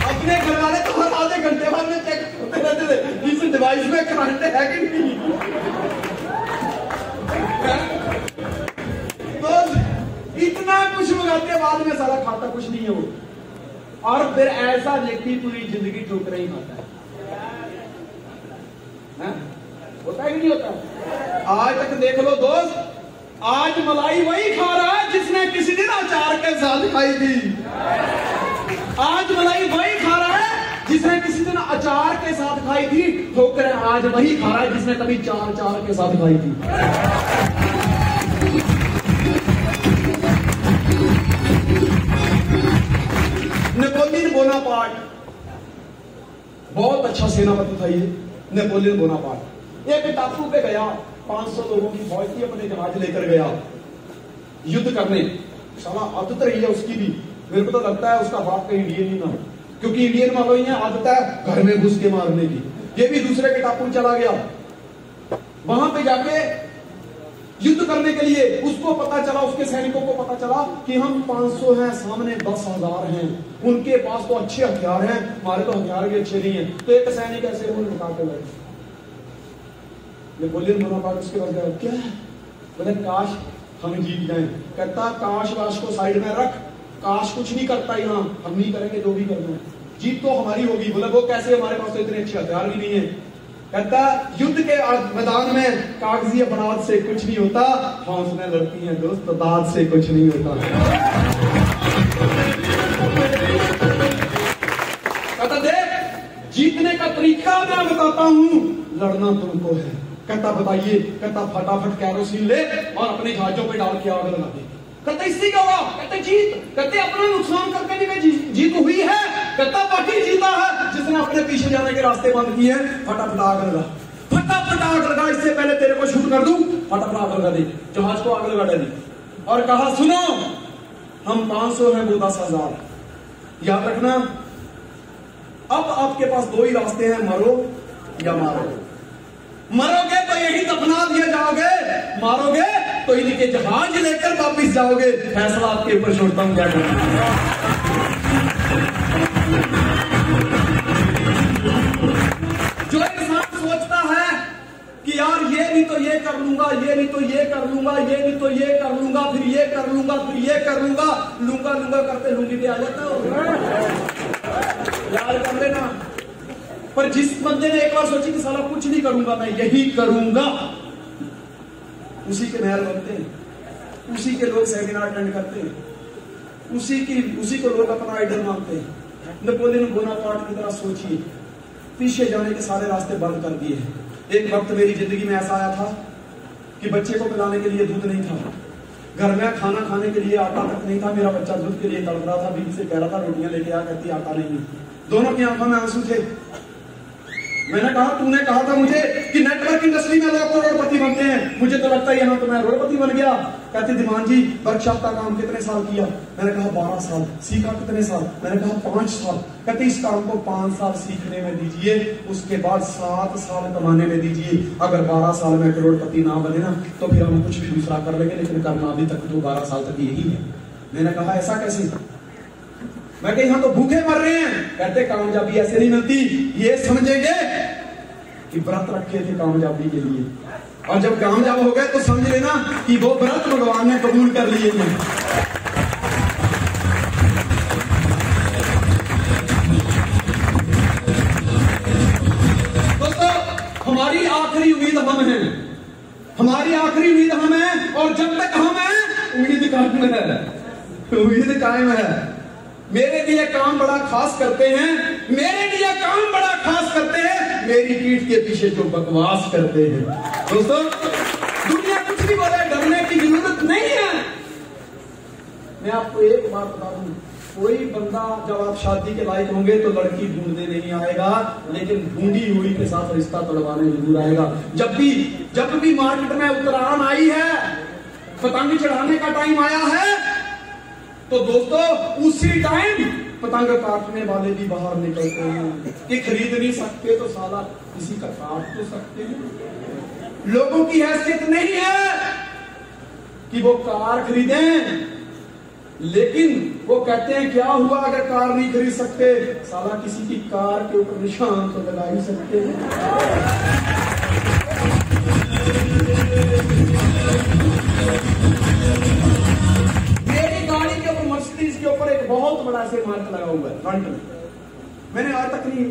अपने घर वाले तो हर आधे घंटे बाद में चेक करते रहते थे इस डिवाइस में करंट है कि नहीं। तो इतना कुछ मंगाते बाद में साला खाता कुछ नहीं है वो, और फिर ऐसा व्यक्ति पूरी जिंदगी ठोकरें ही खाता है। होता है कि नहीं होता? आज तक देख लो दोस्त, आज मलाई वही खा रहा है जिसने किसी दिन अचार के साथ खाई थी। आज मलाई वही खा रहा है जिसने किसी दिन अचार के साथ खाई थी। ठोकरें आज वही खा रहा है जिसने कभी चार के साथ खाई थी। नेपोलियन बोनापार्ट बहुत अच्छा सेनापति था ये, नेपोलियन बोनापार्ट। एक टापू पे गया, 500 लोगों की फौज थी, अपने जहाज लेकर गया युद्ध करने। साला आदत रही है उसकी भी, मेरे को तो लगता है उसका बाप कहीं इंडियन ही ना हो, क्योंकि इंडियन वालों ही आदत है घर में घुस के मारने की। ये भी दूसरे के टापू चला गया, वहां पे जाके युद्ध करने के लिए उसको पता चला, उसके सैनिकों को पता चला कि हम 500 हैं, सामने 10,000 हैं, उनके पास तो अच्छे हथियार हैं, हमारे तो हथियार भी अच्छे नहीं है। तो एक सैनिक ऐसे मुंह लुका के बैठे, नेपोलियन बोनापार्ट उसके पास गया, क्या है? बोले काश हम जीत जाएं। कहता काश वाश को साइड में रख, काश कुछ नहीं करता यहाँ, हम नहीं करेंगे जो भी करना है, जीत तो हमारी होगी। बोले वो कैसे, हमारे पास तो इतने अच्छे हथियार भी नहीं है। कहता युद्ध के मैदान में कागजी अपराध से कुछ नहीं होता, हौसले लड़ती हैं दोस्त, दाद से कुछ नहीं होता। कहता देख जीतने का तरीका मैं बताता हूं, लड़ना तुमको है। कहता बताइए? कहता फटाफट कैरोसिन ले और अपने जहाजों पे डाल के आग लगा दे। कहते इससे क्या हुआ? कहते जीत। कहते अपना नुकसान करके नहीं जीत हुई है। कहता पार्टी जीता है जिसने अपने पीछे जाने के रास्ते बंद किए हैं। फटाफट आग लगा, फटाफट आग लगा, इससे पहले तेरे को शूट कर दूं, फटाफट आग लगा दे। जहाज को आग लगा डाली और कहा सुनो हम 500 हैं, वो 10,000। याद रखना अब आपके पास दो ही रास्ते हैं, मरो या मारो। मरोगे तो यही दफना दिए जाओगे, मारोगे तो इनके जहाज लेकर वापिस जाओगे। फैसला आपके ऊपर छोड़ता हूं क्या करना। जो इंसान सोचता है कि यार ये नहीं तो ये कर लूंगा, ये नहीं तो ये कर लूंगा, ये नहीं तो ये कर लूंगा, फिर ये कर लूंगा, फिर ये कर लूंगा, लूंगा लूंगा करते लूंगी पे आ जाता हो। याद कर लेना। पर जिस बंदे ने एक बार सोची कि साला कुछ नहीं करूंगा, मैं यही करूंगा, उसी के महल बनते हैं, उसी के लोग सेमिनार अटेंड करते हैं, उसी को लोग अपना आइडल मानते हैं। नेपोलियन बोनापार्ट की तरह सोचिए, पीछे जाने के सारे रास्ते बंद कर दिए हैं। एक वक्त मेरी जिंदगी में ऐसा आया था कि बच्चे को पिलाने के लिए दूध नहीं था, घर में खाना खाने के लिए आटा तक नहीं था। मेरा बच्चा दूध के लिए तड़प रहा था, बीवी से कह रहा था रोटियां लेके आ, कहती आटा नहीं। दोनों की आंखों में आंसू थे। मैंने कहा तूने कहा था मुझे कि नेटवर्क इंडस्ट्री में लोग करोड़पति बनते हैं, मुझे तो लगता है यहाँ तो मैं करोड़पति बन गया। कहती दीवान जी वर्कशॉप का काम कितने साल किया? मैंने कहा 12 साल। सीखा कितने साल? मैंने कहा 5 साल। कहते इस काम को 5 साल सीखने में दीजिए, उसके बाद 7 साल कमाने में दीजिए। अगर 12 साल में करोड़पति ना बने ना तो फिर हम कुछ भी दूसरा कर लेंगे, लेकिन करना अभी तक तो 12 साल तक यही है। मैंने कहा ऐसा कैसे? मैं कहा यहाँ तो भूखे मर रहे हैं। कहते कामयाबी ऐसे नहीं मिलती, ये समझेंगे कि व्रत रखे थे कामयाबी के लिए, और जब कामयाब हो गए तो समझ लेना कि वो व्रत भगवान ने कबूल कर लिए हैं। दोस्तों हमारी आखिरी उम्मीद हम हैं, हमारी आखिरी उम्मीद हम हैं, और जब तक हम हैं उम्मीद कायम है, उम्मीद कायम है। मेरे लिए काम बड़ा खास करते हैं, मेरे लिए काम बड़ा खास करते हैं, मेरी पीठ के पीछे जो बकवास करते हैं। दोस्तों दुनिया कुछ भी बोले, डरने की जरूरत नहीं है। मैं आपको एक बात बता दूं, कोई बंदा जब आप शादी के लायक होंगे तो लड़की ढूंढने नहीं आएगा, लेकिन ढूंढी हुई के साथ रिश्ता तोड़वाने जरूर आएगा। जब भी मार्केट में उत्तरायण आई है, पतंग चढ़ाने का टाइम आया है, तो दोस्तों उसी टाइम पतंग काटने वाले भी बाहर निकलते हैं कि खरीद नहीं सकते तो साला किसी का काट तो सकते हैं। लोगों की हैसियत नहीं है कि वो कार खरीदें, लेकिन वो कहते हैं क्या हुआ अगर कार नहीं खरीद सकते? साला किसी की कार के ऊपर निशान तो लगा ही सकते हैं। मर्सिडीज के ऊपर एक बहुत बड़ा से मार्क लगा हुआ है फ्रंट में, मैंने आज तक नहीं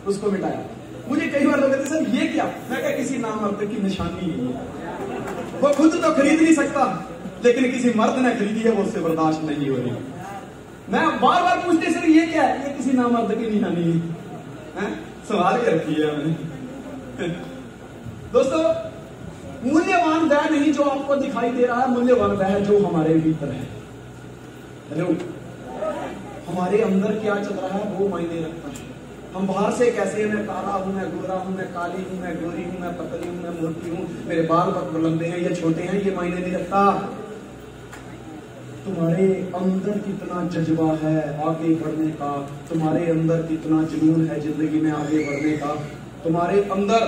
उसको मिटाया। मुझे कई बार लोग कहते सर ये क्या? मैं क्या किसी नामर्द की निशानी नहीं है, वो खुद तो खरीद नहीं सकता, लेकिन किसी मर्द ने खरीदी है वो उससे बर्दाश्त नहीं हो रही। मैं बार बार पूछते सर ये क्या है? ये किसी नामर्द की निशानी है, सवाल के रखी है मैंने। दोस्तों मूल्यवान वह नहीं जो आपको दिखाई दे रहा है, मूल्यवान वह है जो हमारे भीतर है। हेलो, हमारे अंदर क्या चल रहा है वो मायने रखता है। हम बाहर से कैसे हैं, मैं काला हूं, मैं गोरा हूं, मैं काली हूं, मैं गोरी हूं, मैं पतली हूं, मैं मोटी हूं, मेरे बाल लंबे हैं या छोटे हैं, ये मायने नहीं रखता। तुम्हारे अंदर कितना जज्बा है आगे बढ़ने का, तुम्हारे अंदर कितना जुनून है जिंदगी में आगे बढ़ने का, तुम्हारे अंदर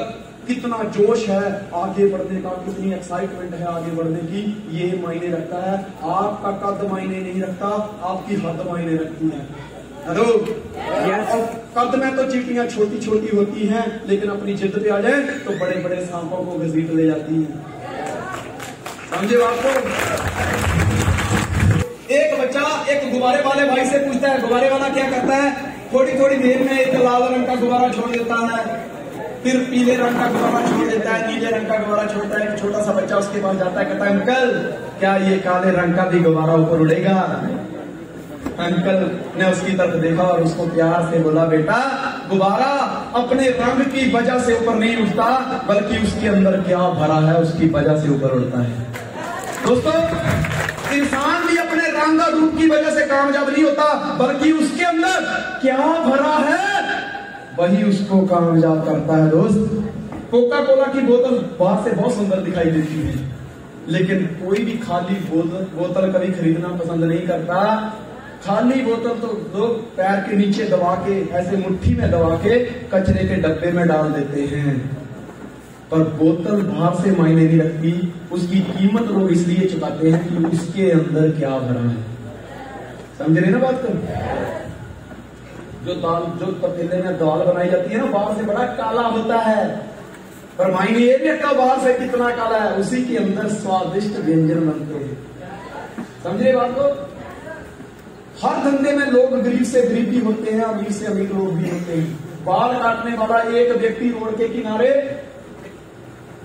कितना जोश है आगे बढ़ने का, कितनी एक्साइटमेंट है आगे बढ़ने की, ये मायने रखता है। आपका कद मायने नहीं रखता, आपकी हद मायने रखती है। हेलो, और कद में तो चींटियां छोटी छोटी होती हैं, लेकिन अपनी जिद पे आ जाए तो बड़े बड़े सांपों को घसीट ले जाती हैं। समझे बात को? एक बच्चा एक गुब्बारे वाले भाई से पूछता है, गुब्बारे वाला क्या करता है, थोड़ी थोड़ी देर में एक लाल रंग का गुब्बारा छोड़ देता है, फिर पीले रंग का गुब्बारा छोड़ देता है, नीले रंग का गुब्बारा छोड़ता है। एक छोटा सा बच्चा उसके पास जाता है, कहता है अंकल क्या ये काले रंग का भी गुब्बारा ऊपर उड़ेगा? अंकल ने उसकी तरफ देखा और उसको प्यार से बोला, बेटा गुब्बारा अपने रंग की वजह से ऊपर नहीं उठता, बल्कि उसके अंदर क्या भरा है उसकी वजह से ऊपर उड़ता है। दोस्तों, इंसान भी अपने रंग और रूप की वजह से कामयाब नहीं होता, बल्कि उसके अंदर क्या भरा है वही उसको कामयाब करता है। दोस्त, कोका कोला की बोतल बाहर से बहुत सुंदर दिखाई देती है, लेकिन कोई भी खाली बोतल कभी खरीदना पसंद नहीं करता। खाली बोतल तो लोग पैर के नीचे दबा के, ऐसे मुट्ठी में दबा के कचरे के डब्बे में डाल देते हैं। पर बोतल बाहर से मायने नहीं रखती, उसकी कीमत लोग इसलिए चुकाते हैं कि उसके अंदर क्या भरा है। समझ रहे ना बात को? जो पतीले में दाल बनाई जाती है ना, बाहर से बड़ा काला होता है, पर मायने ये नहीं रखता बाहर से कितना काला है, उसी के अंदर स्वादिष्ट व्यंजन बनते हैं। समझ रहे बात को? हर धंधे में लोग गरीब से गरीब भी होते हैं, अमीर से अमीर लोग भी होते हैं। बाल काटने वाला एक व्यक्ति रोड के किनारे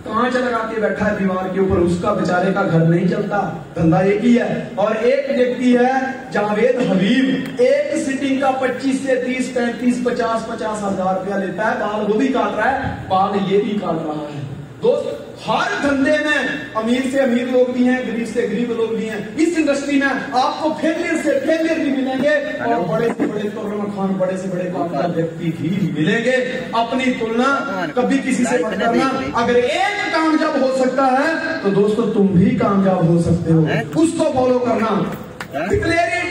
कांच लगा के बैठा है दीवार के ऊपर, उसका बेचारे का घर नहीं चलता, धंधा एक ही है। और एक व्यक्ति है जावेद हबीब, एक सिटिंग का 25 से 30, 35, 50 हजार रुपया लेता है, बाल वो भी काट रहा है, बाल ये भी काट रहा है। दोस्त, हर धंधे में अमीर से अमीर लोग भी हैं, गरीब से गरीब लोग भी हैं। इस इंडस्ट्री में आपको फेलियर से फेलियर भी मिलेंगे और बड़े से बड़े खान, बड़े से बड़े कामयाब व्यक्ति भी मिलेंगे। अपनी तुलना कभी किसी से मत करना। अगर एक कामयाब हो सकता है तो दोस्तों तुम भी कामयाब हो सकते हो, उसको फॉलो करना। Declare it.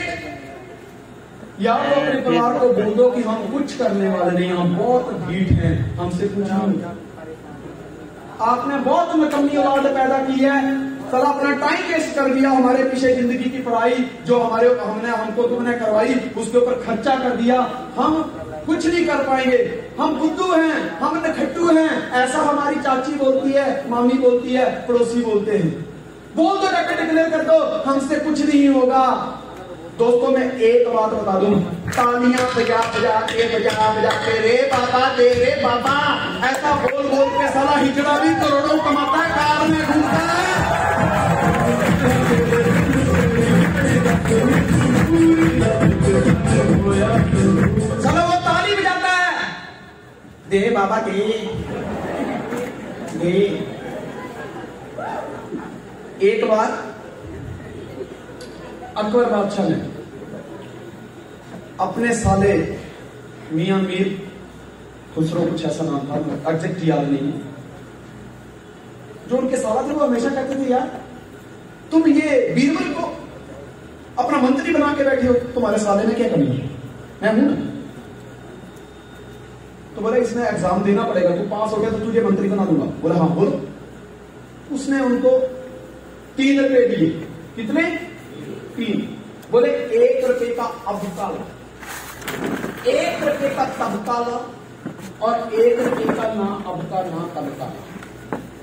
या तो अपने परिवार को बोल दो कि हम कुछ करने वाले नहीं, हम बहुत ढीठ हैं, हमसे पूछा आपने बहुत नकम्मी औलाद पैदा की है, साला अपना टाइम वेस्ट कर दिया, हमारे पीछे जिंदगी की पढ़ाई जो हमको तुमने करवाई उसके ऊपर खर्चा कर दिया, हम कुछ नहीं कर पाएंगे, हम बुद्धू हैं, हम नखट्टू हैं, ऐसा हमारी चाची बोलती है, मामी बोलती है, पड़ोसी बोलते हैं। बोल दो, जाकर डिक्लेयर कर दो, हमसे कुछ नहीं होगा। दोस्तों, मैं एक बात बता दूं, तालियां बजा के रे बाबा तेरे बाबा, ऐसा बोल बोल के साला हिजड़ा भी करोड़ों कमाता है, कार में घूमता है। चलो वो ताली बजाता है, दे बाबा दे। एक बार अकबर बादशाह ने अपने साले मियां मीर खुसरो, कुछ ऐसा नाम था, एग्जैक्ट याद नहीं, जो उनके साला थे वो हमेशा कहते थे, यार तुम ये बीरबल को अपना मंत्री बना के बैठे हो, तुम्हारे साले में क्या कमी है? मैं हूं ना। तो बोले इसमें एग्जाम देना पड़ेगा, तू पास हो गया तो तुझे मंत्री बना दूंगा। बोला हाँ बोल। उसने उनको 3 रुपए दिए। कितने? 3। बोले 1 रुपए का अबका ला, 1 रुपए का तबका ला और 1 रुपए का ना अबका ना तबका।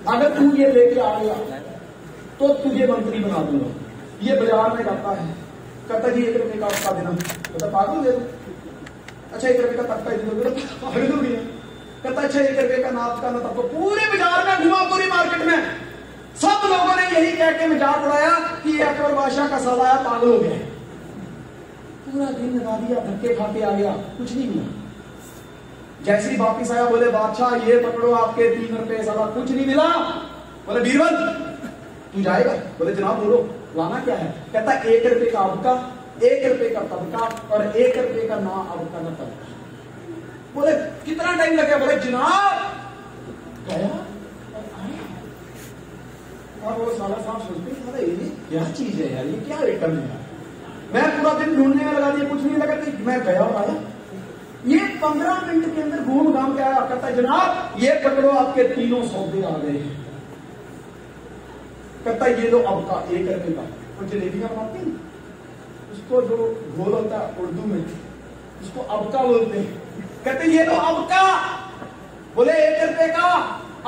अगर तू ये लेके आ गया तो तुझे मंत्री बना दूंगा। ये बाजार में जाता है, कहता जी 1 रुपए का अबका देना, कहता पागल दे दो। अच्छा 1 रुपए का तबका दे दो, पागल भी है। कहता अच्छा 1 रुपए का ना अबका ना तबका। पूरे बाजार में घुमा, पूरी मार्केट में सब लोगों ने यही कह के मजाक उड़ाया कि ये अकबर बादशाह का साला आया, पागल हो गया। पूरा दिन लगा दिया, धक्के खा के आ गया, कुछ नहीं मिला। जैसे ही वापिस आया, बोले बादशाह ये पकड़ो आपके 3 रुपए, साला कुछ नहीं मिला। बोले बीरबल तू जाएगा? बोले जनाब बोलो लाना क्या है? कहता 1 रुपए का अबका, 1 रुपए का तबका और 1 रुपए का ना अबका ना तबका। बोले कितना टाइम लगे? बोले जनाब गया और वो साला साहब सोचते ये क्या चीज है यार, ये क्या आइटम है? मैं पूरा दिन ढूंढने में लगा दिया, कुछ नहीं लगा कि मैं गया और आया। ये 15 मिनट के अंदर घूम घाम के आया, कहता है जनाब ये पकड़ो आपके 3 सौदे आ गए। कहता है ये लो अब का 1 रुपए का। और जलेबियां बनाते हैं उसको जो घोल होता है उर्दू में उसको अबका बोलते हैं। कहते ये लो अबका। बोले 1 रुपए का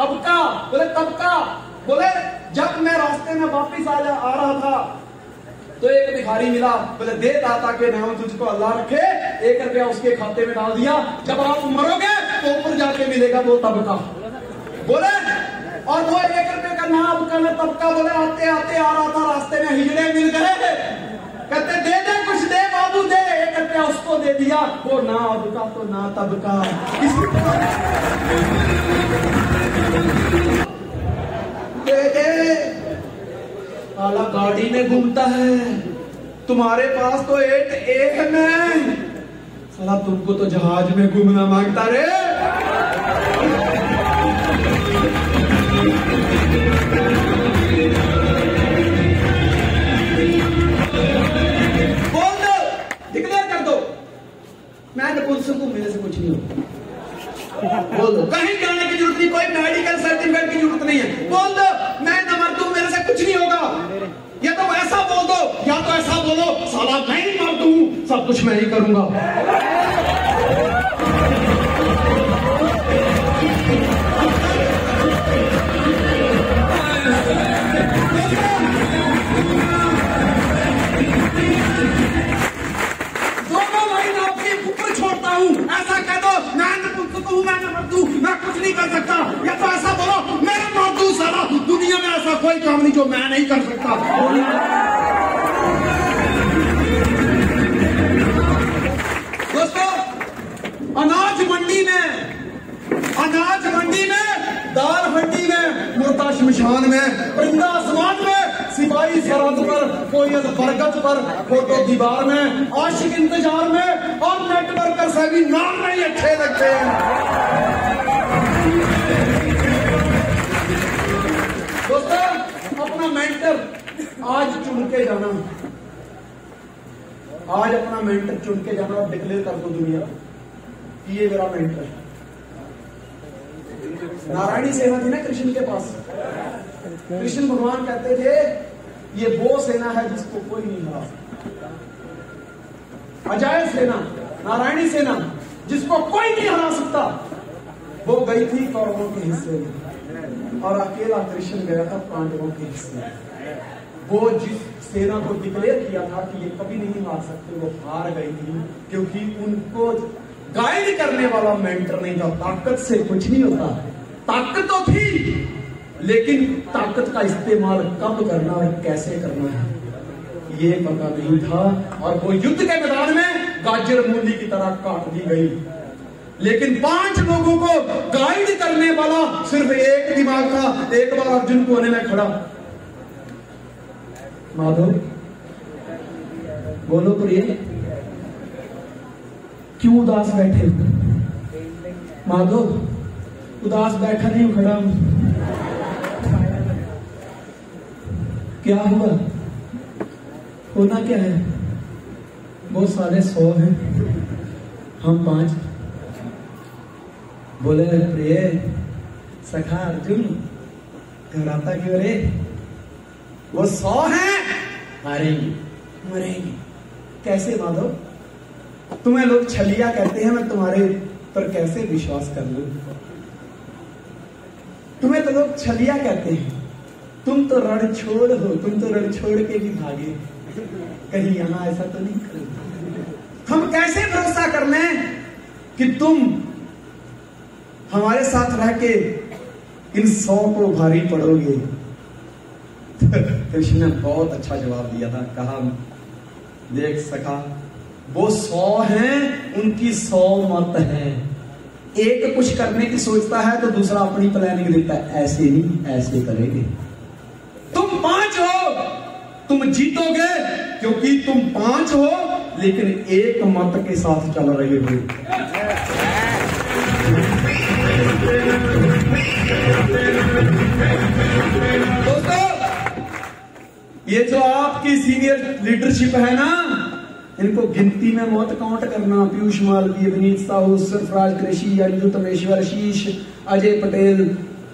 अबका। बोले कब का? बोले जब मैं रास्ते में वापिस आ रहा था तो एक भिखारी मिला। बोले दे दाता के नाम तुझको अल्लाह रखे। 1 रुपया उसके खाते में डाल दिया। जब आप मरोगे तो ऊपर जाके मिलेगा वो तब का। बोले और वो 1 रुपए का नाम का तब का। बोले आते आते आ रहा था रास्ते में हिजड़े मिल गए। कहते दे दे कुछ दे बाबू दे। 1 रुपया उसको दे दिया। वो ना अब का तो ना तब का। आला गाड़ी में घूमता है, तुम्हारे पास तो 8 में। साला तुमको तो जहाज में घूमना मांगता रे। बोल दो, डिक्लेयर कर दो, मैं नपुंसक हूं, मेरे से कुछ नहीं होगा। बोल दो, कहीं जाने की जरूरत नहीं, कोई मेडिकल सर्टिफिकेट की जरूरत नहीं है। बोल दो मैं न मर दूं, मेरे से कुछ नहीं होगा। या तो ऐसा बोल दो या तो ऐसा बोलो साला मैं ही मर दूं, सब कुछ मैं ही करूंगा। दोनों लाइन आपके ऊपर छोड़ता हूं। ऐसा कह दो मैं नपुंसक हूं, मैं न मर दूं, मैं कुछ नहीं कर सकता। या तो ऐसा बोलो मैं मर दूं, साला दुनिया में ऐसा कोई काम नहीं जो मैं नहीं कर सकता। दोस्तों अनाज मंडी में, दाल मंडी में, मुर्दा शमशान में, परिंदा आसमान में, सिपाही सरहद पर, कोयल बरगद पर, फोटो दीवार में, आशिक इंतजार में और नेटवर्कर से भी नाम नहीं अच्छे लगते हैं। दोस्तों अपना मेंटर आज चुन के जाना, आज अपना मेंटर चुन के जाना और डिक्लेयर कर दो दुनिया कि ये मेरा मेंटर है। नारायणी सेना थी ना कृष्ण के पास। कृष्ण भगवान कहते थे ये वो सेना है जिसको कोई नहीं हरा सकता। अजय सेना, नारायणी सेना जिसको कोई नहीं हरा सकता, वो गई थी कौरवों के हिस्से में और अकेला कृष्ण गया था पांडवों के हिस्से में। वो जिस सेना को डिक्लेयर किया था कि ये कभी नहीं हार सकते, वो हार गई थी क्योंकि उनको गाइड करने वाला मेंटर नहीं था। ताकत से कुछ नहीं होता, ताकत तो थी लेकिन ताकत का इस्तेमाल कब करना और कैसे करना है ये पता नहीं था। और वो युद्ध के मैदान में गाजर मूली की तरह काट दी गई। लेकिन 5 लोगों को गाइड करने वाला सिर्फ एक दिमाग था। एक बार अर्जुन कोने में खड़ा, माधव बोलो प्रिय क्यों उदास बैठे? माधव उदास बैठा नहीं, खड़ा हूं। क्या हुआ? होना क्या है? वो सारे 100 हैं, हम 5। बोले प्रिय सखा अर्जुन घबराता क्यों रे? वो 100 हैं, हारेंगे मरेंगे। कैसे माधव? तुम्हें लोग छलिया कहते हैं, मैं तुम्हारे पर कैसे विश्वास कर लूं? तुम्हें तो लोग छलिया कहते हैं, तुम तो रण छोड़ हो, तुम तो रण छोड़ के भी भागे। कहीं यहां ऐसा तो नहीं कर? हम कैसे भरोसा कर लें कि तुम हमारे साथ रह के इन 100 को भारी पड़ोगे? कृष्ण ने बहुत अच्छा जवाब दिया था। कहा देख सखा वो 100 हैं, उनकी 100 मत है। एक कुछ करने की सोचता है तो दूसरा अपनी प्लानिंग देता है, ऐसे नहीं ऐसे करेंगे। तुम 5 हो, तुम जीतोगे क्योंकि तुम 5 हो लेकिन एक मत के साथ चल रहे हो। ये जो आपकी सीनियर लीडरशिप है ना, इनको गिनती में मौत काउंट करना। पीयूष मालवीय, विनीत साहू, सरफराज कृषि, अंजू तमेश्वर, शीश, अजय पटेल,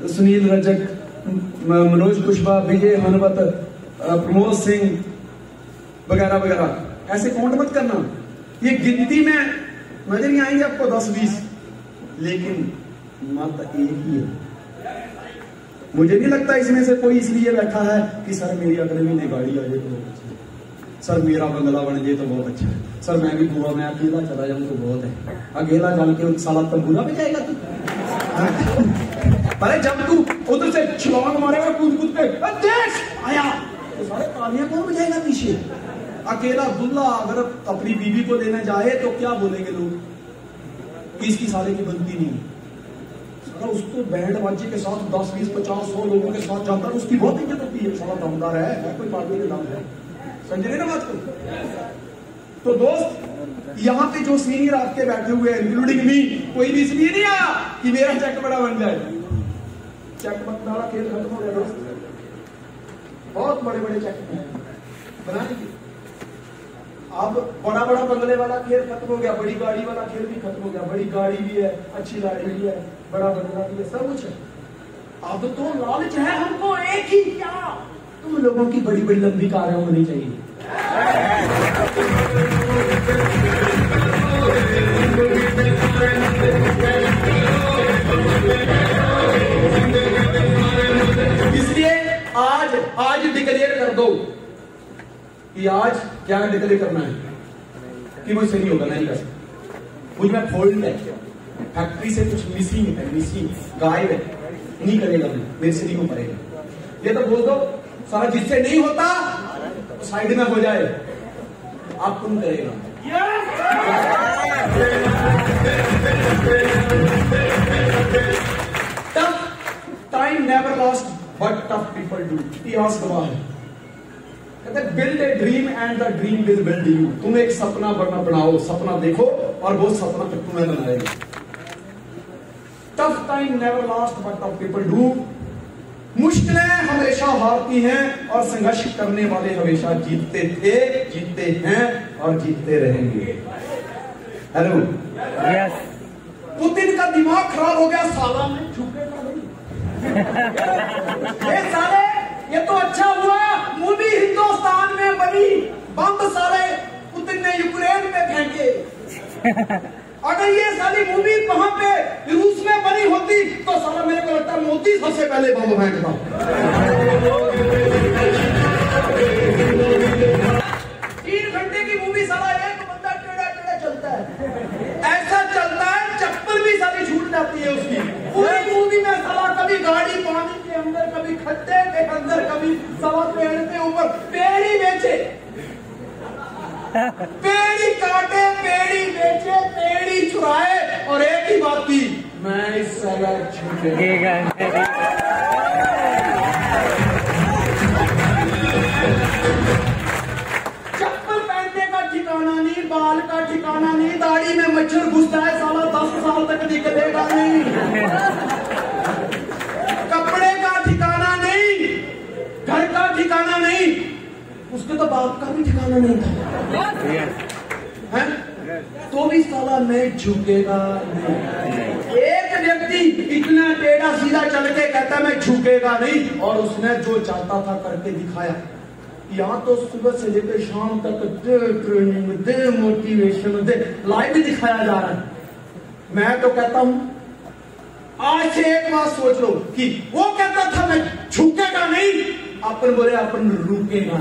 सुनील रजक, मनोज कुशवाहा, विजय हनवत, प्रमोद सिंह वगैरह वगैरह, ऐसे काउंट मत करना। ये गिनती में नजर नहीं आएंगे आपको 10-20, लेकिन मत एक ही है। मुझे नहीं लगता इसमें से कोई इसलिए बैठा है कि सर मेरी अगले महीने गाड़ी आ जाए तो बहुत अच्छा है, सर मेरा बंगला बन जाए तो बहुत अच्छा है, सर मैं भी गोवा में अकेला चला जाऊं तो बहुत है। अकेला चल के साला तंबूरा में जाएगा तू? अरे जब तू उधर से छलांग मारेगा कूद कूद के देश आया तो सारे तालियां कौन बजाएगा पीछे? अकेला दुल्ला अगर अपनी बीवी को लेने जाए तो क्या बोलेंगे लोग कि इसकी साले की बनती नहीं। उसको बैंड बाजे के साथ 10, 20, 50, 100 लोगों के साथ जाता है, उसकी बहुत इज्जत होती है। साला दमदार है, कोई पार्टी के दम है, समझ ना बात को। तो दोस्त, यहाँ पे जो सीनियर आपके बैठे हुए हैं, इंक्लूडिंग मी, कोई भी इसलिए नहीं आया कि मेरा चेक बड़ा बन जाए। चेक वाला खेल खत्म हो गया दोस्त, बहुत बड़े बड़े चेक बना दीजिए। अब बड़ा बड़ा बंगले वाला खेल खत्म हो गया, बड़ी गाड़ी वाला खेल भी खत्म हो गया। बड़ी गाड़ी भी है, अच्छी गाड़ी भी है, बड़ा बंगला भी है, सब कुछ है। अब तो लालच है हमको एक ही, क्या तुम लोगों की बड़ी बड़ी लंबी कारें होनी चाहिए। इसलिए आज डिक्लेयर कर दो कि आज क्या डिक्लेयर करना है कि मुझसे नहीं होगा, नहीं कर सकता, मुझ में फॉल्ट है, फैक्ट्री से कुछ मिसिंग है, मिसिंग गायब है, नहीं करेगा, मेरे से नहीं हो पाएगा। ये तो बोल दो सारा, जिससे नहीं होता तो साइड में हो जाए, आप कौन करेगा? Tough time never lost but tough people do, इतिहास गवाह है। कहते build a dream and the dream will build you. तुम एक सपना बनाओ, सपना देखो और वो सपना फिर तुम्हें बनाएगा। Tough time never last but tough people do. मुश्किलें हमेशा हारती हैं और संघर्ष करने वाले हमेशा जीतते थे, जीतते हैं और जीतते रहेंगे। Hello yes. पुतिन का दिमाग खराब हो गया, साला में झुकेगा नहीं। ये साले, ये तो अच्छा हुआ मूवी हिंदुस्तान में बनी, बम साले पुतिन ने यूक्रेन में फेंके। अगर ये सारी मूवी वहां पे रूस में बनी होती तो साला मेरे को लगता है मोदी सबसे पहले बम फेंकता। 3 घंटे की मूवी साला एक बंदा टेढ़ा टेढ़ा चलता है, ऐसा चलता है चप्पल भी सारी छूट जाती है उसकी। पूरी मूवी में साला कभी गाड़ी पानी के अंदर, कभी खड्डे के अंदर, कभी साला पेड़ के ऊपर, पेड़ी बेचे, पेड़ी काटे, पेड़ी बेचे, पेड़ी चुराए और एक ही बात की, मैं इस साला झूठेगा। चप्पल पहनने का ठिकाना नहीं, बाल का ठिकाना नहीं, दाढ़ी में मच्छर घुसता है साला 10 साल तक निकलेगा नहीं, कपड़े का ठिकाना नहीं, घर का ठिकाना नहीं, उसके तो बाप का भी ठिकाना नहीं था, है? तो भी साला मैं झुकेगा नहीं। एक व्यक्ति इतना टेढ़ा सीधा चल के कहता मैं झुकेगा नहीं, और उसने जो चाहता था करके दिखाया। यहाँ तो सुबह से लेकर शाम तक दे ट्रेनिंग, दे मोटिवेशन, दे लाइव दिखाया जा रहा है। मैं तो कहता हूं आज से एक बात सोच लो कि वो कहता था मैं झुकेगा नहीं, अपन बोले अपन रुकेगा।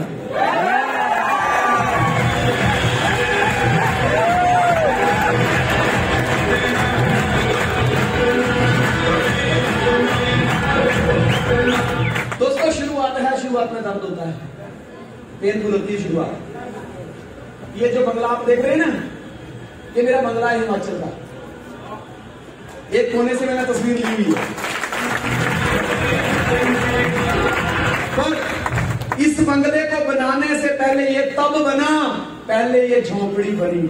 दोस्तों शुरुआत है, शुरुआत में दर्द होता है, पेनफुल होती है शुरुआत। ये जो बंगला आप देख रहे हैं ना, ये मेरा बंगला है हिमाचल का। एक कोने से मैंने तस्वीर ली हुई है, पर इस बंगले को बनाने से पहले ये तब बना, पहले ये झोंपड़ी बनी।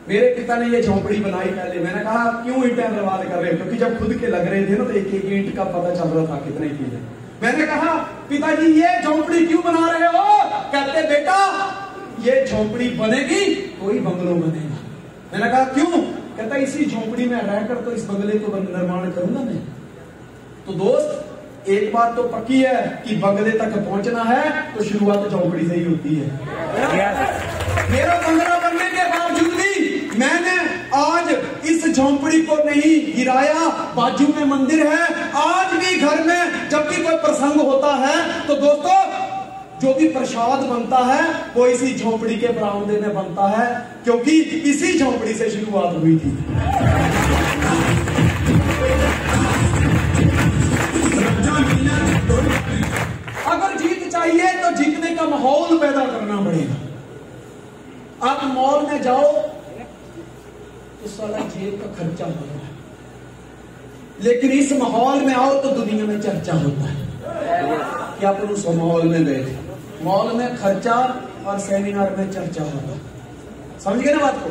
मेरे पिता ने ये झोंपड़ी बनाई पहले। मैंने कहा क्यों ईंटें बर्बाद कर रहे हो, क्योंकि जब खुद के लग रहे थे ना तो एक एक ईंट का पता चल रहा था कितने की है। मैंने कहा पिताजी ये झोंपड़ी क्यों बना रहे हो? कहते बेटा ये झोंपड़ी बनेगी तो ही बंगलो बनेगा। मैंने कहा क्यों? कहता इसी झोंपड़ी में रहकर तो इस बंगले को निर्माण करूंगा मैं। तो दोस्त एक बात तो पक्की है कि बंगले तक पहुंचना है तो शुरुआत झोंपड़ी से ही होती है। मेरा बंगला बनने के बावजूद भी मैंने आज इस झोंपड़ी को नहीं गिराया। बाजू में मंदिर है, आज भी घर में जब भी कोई प्रसंग होता है तो दोस्तों जो भी प्रसाद बनता है वो इसी झोंपड़ी के बरामदे में बनता है, क्योंकि इसी झोंपड़ी से शुरुआत हुई थी। अगर जीत चाहिए तो जीतने का माहौल पैदा करना पड़ेगा। आप मॉल में जाओ तो सारा जेब का खर्चा होता है, लेकिन इस माहौल में आओ तो दुनिया में चर्चा होता है। क्या अपन उस माहौल में गए? मॉल में खर्चा और सेमिनार में चर्चा होगा। समझ गए ना बात को?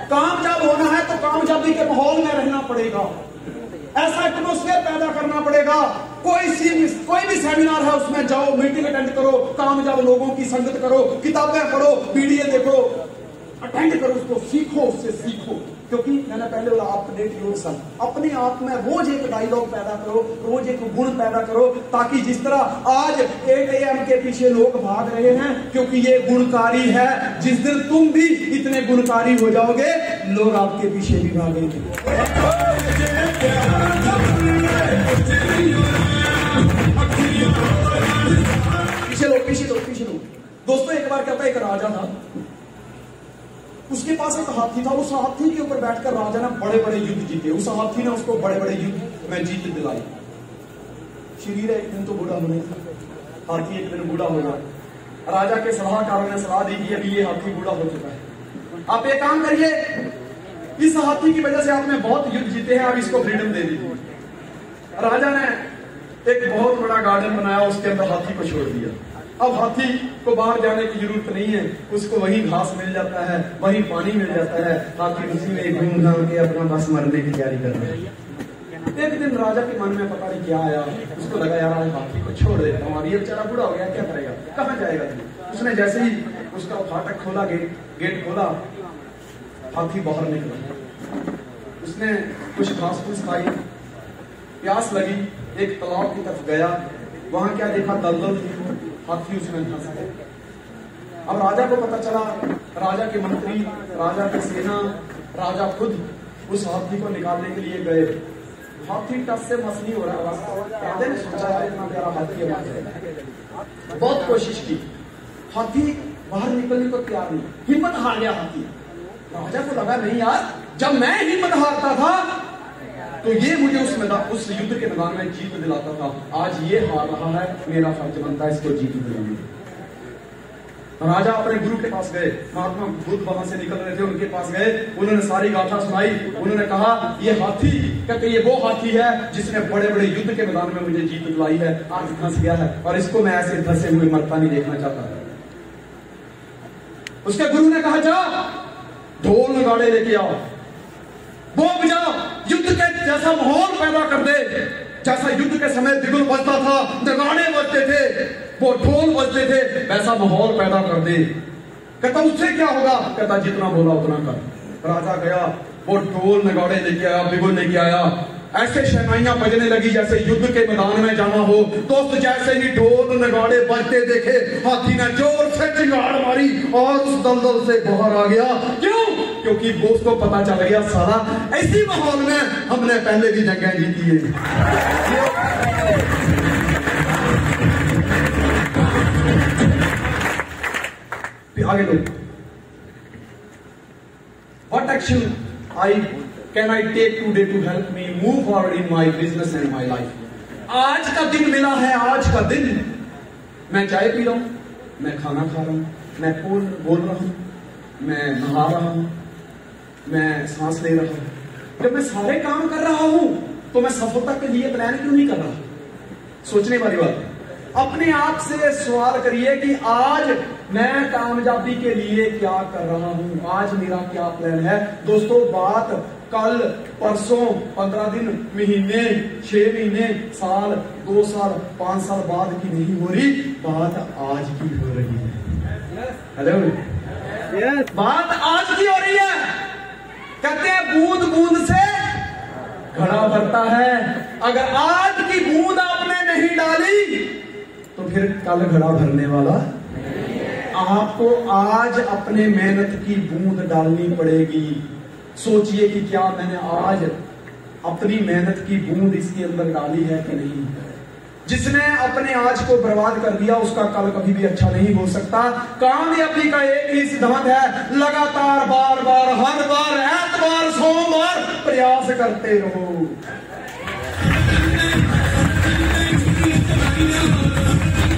कामयाब होना है तो कामयाबी के माहौल में रहना पड़ेगा, ऐसा एटमोस्फेयर पैदा करना पड़ेगा। कोई भी सेमिनार है उसमें जाओ, मीटिंग अटेंड करो, कामयाब लोगों की संगत करो, किताबें पढ़ो, वीडियो देखो, अटेंड करो, उसको सीखो, उससे सीखो। क्योंकि मैंने पहले बोला अपडेट योरसेल्फ, अपने आप में रोज एक डायलॉग पैदा करो, रोज एक गुण पैदा करो, ताकि जिस तरह आज 8 AM के पीछे लोग भाग रहे हैं क्योंकि ये गुणकारी है, जिस दिन तुम भी इतने गुणकारी हो जाओगे लोग आपके पीछे भी भागेंगे। पीछे लो। दोस्तों एक बार क्या था, एक राजा था, उसके पास एक हाथी था। उस हाथी के ऊपर बैठकर राजा ने बड़े बड़े युद्ध जीते। उस हाथी ने उसको बड़े बड़े युद्ध में जीत दिलाई। शरीर एक दिन तो बूढ़ा होने था, हाथी एक दिन बूढ़ा हो गया। राजा के सलाहकारों ने सलाह दी कि अभी ये हाथी बूढ़ा हो चुका है, आप एक काम करिए, इस हाथी की वजह से आपने बहुत युद्ध जीते हैं, आप इसको फ्रीडम दे दीजिए। राजा ने एक बहुत बड़ा गार्डन बनाया, उसके अंदर हाथी को छोड़ दिया। अब हाथी को बाहर जाने की जरूरत नहीं है, उसको वहीं घास मिल जाता है, वहीं पानी मिल जाता है, हाथी उसी में घूम घाम के अपना बस मरने की तैयारी कर रहा है। एक दिन राजा के मन में पता नहीं क्या आया, उसको लगा यार आज हाथी को छोड़ देता हूँ, ये बेचारा बूढ़ा हो गया, क्या करेगा, कहाँ जाएगा। उसने जैसे ही उसका फाटक खोला, गेट खोला, हाथी बाहर निकला। उसने कुछ घास फूस खाई, प्यास लगी, एक तालाब की तरफ गया, वहां क्या देखा, दलदल थी, हाथी उसमें फंस गया। अब राजा को पता चला, राजा के मंत्री, राजा की सेना, राजा खुद उस हाथी को निकालने के लिए गए। हाथी टस से मस नहीं हो रहा, राजा ने सोचा इतना प्यारा हाथी है, बहुत कोशिश की, हाथी बाहर निकलने को तैयार नहीं, हिम्मत हार गया हाथी। राजा को लगा नहीं यार, जब मैं हिम्मत हारता था तो ये मुझे उस युद्ध के मैदान में जीत दिलाता था, आज ये हार रहा है, मेरा फर्ज बनता है इसको जीत दिलाने। राजा अपने गुरु के पास गए, महात्मा बुद्ध वहां से निकल रहे थे, उनके पास गए, उन्होंने सारी गाथा सुनाई। उन्होंने कहा ये हाथी, कहते ये वो हाथी है जिसने बड़े बड़े युद्ध के मैदान में मुझे जीत दिलाई है, आज फंस गया है और इसको मैं ऐसे फंसे हुए मरता नहीं देखना चाहता। उसके गुरु ने कहा जा ढोल नगाड़े लेके आओ, वो बजाओ, युद्ध के जैसा माहौल पैदा कर दे, जैसा युद्ध के समय बिगुल बजता था, नगाड़े बजते थे, वो ढोल बजते थे, वैसा माहौल पैदा कर दे। कहता उससे क्या होगा? कहता जितना बोला उतना कर। राजा गया, वो ढोल नगाड़े लेके आया, बिगुल लेके आया, ऐसे शहनाइयां बजने लगी जैसे युद्ध के मैदान में जाना हो। दोस्त जैसे ही ढोल नगाड़े बजते देखे, हाथी ने जोर से चिंगाड़ मारी और उस दलदल से बाहर आ गया। क्यों? क्योंकि बोस को पता चल गया साला ऐसी माहौल में हमने पहले भी जंगें जीती है। आगे लो, what action can I take today to help me move forward in my business and my life. आज का दिन मिला है, आज का दिन मैं चाय पी रहा हूं, मैं खाना खा रहा हूं, मैं बोल रहा हूं, मैं नहा रहा हूं, मैं सांस ले रहा हूं। जब मैं सारे काम कर रहा हूं तो मैं सफलता के लिए प्लान क्यों नहीं कर रहा? सोचने वाली बात। अपने आप से सवाल करिए कि आज मैं कामयाबी के लिए क्या कर रहा हूं, आज मेरा क्या प्लान है। दोस्तों बात कल, परसों, 15 दिन, महीने, 6 महीने, साल, 2 साल, 5 साल बाद की नहीं हो रही, बात आज की हो रही है। हेलो, बात आज की हो रही है। कहते हैं बूंद बूंद से घड़ा भरता है। अगर आज की बूंद आपने नहीं डाली तो फिर कल घड़ा भरने वाला। आपको आज अपने मेहनत की बूंद डालनी पड़ेगी। सोचिए कि क्या मैंने आज अपनी मेहनत की बूंद इसके अंदर डाली है कि नहीं। जिसने अपने आज को बर्बाद कर दिया उसका कल कभी भी अच्छा नहीं हो सकता। कामयाबी का एक ही सिद्धांत है, लगातार बार बार हर बार एतवार सोमवार प्रयास करते रहो।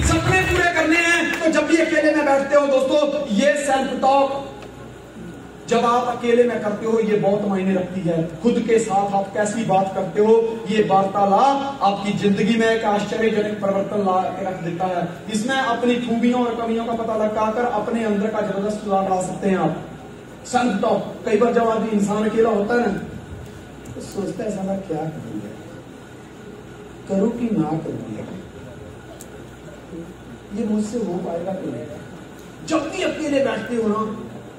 सपने पूरे करने हैं तो जब भी अकेले में बैठते हो दोस्तों, ये सेल्फ टॉक जब आप अकेले में करते हो ये बहुत मायने रखती है। खुद के साथ आप कैसी बात करते हो, ये वार्तालाप आपकी जिंदगी में एक आश्चर्यजनक परिवर्तन ला के रख देता है। इसमें अपनी खूबियों और कमियों का पता लगाकर अपने अंदर का जबरदस्त सुधार ला सकते हैं आप। Self talk. कई बार जब आदमी इंसान अकेला होता है ना तो सोचता है साला क्या करूंगा, करूं कि ना करूंगा, ये मुझसे हो पाएगा कि नहीं। जब भी अकेले बैठते हो ना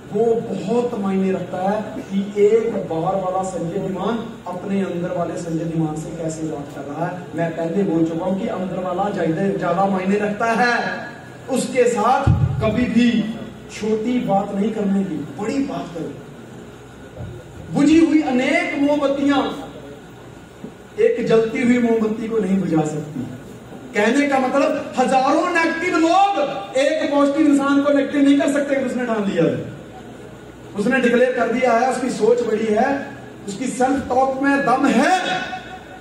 वो बहुत मायने रखता है कि एक बार वाला संजय धीमान अपने अंदर वाले संजय धीमान से कैसे बात कर रहा है। मैं पहले बोल चुका हूं कि अंदर वाला ज्यादा मायने रखता है। उसके साथ कभी भी छोटी बात नहीं करने की, बड़ी बात करो। बुझी हुई अनेक मोमबत्तियां एक जलती हुई मोमबत्ती को नहीं बुझा सकती। कहने का मतलब हजारों नेगेटिव लोग एक पॉजिटिव इंसान को नेगेटिव नहीं कर सकते। उसने ठान लिया है, उसने डिक्लेयर कर दिया है, उसकी सोच बड़ी है, उसकी सेल्फ टॉक में दम है,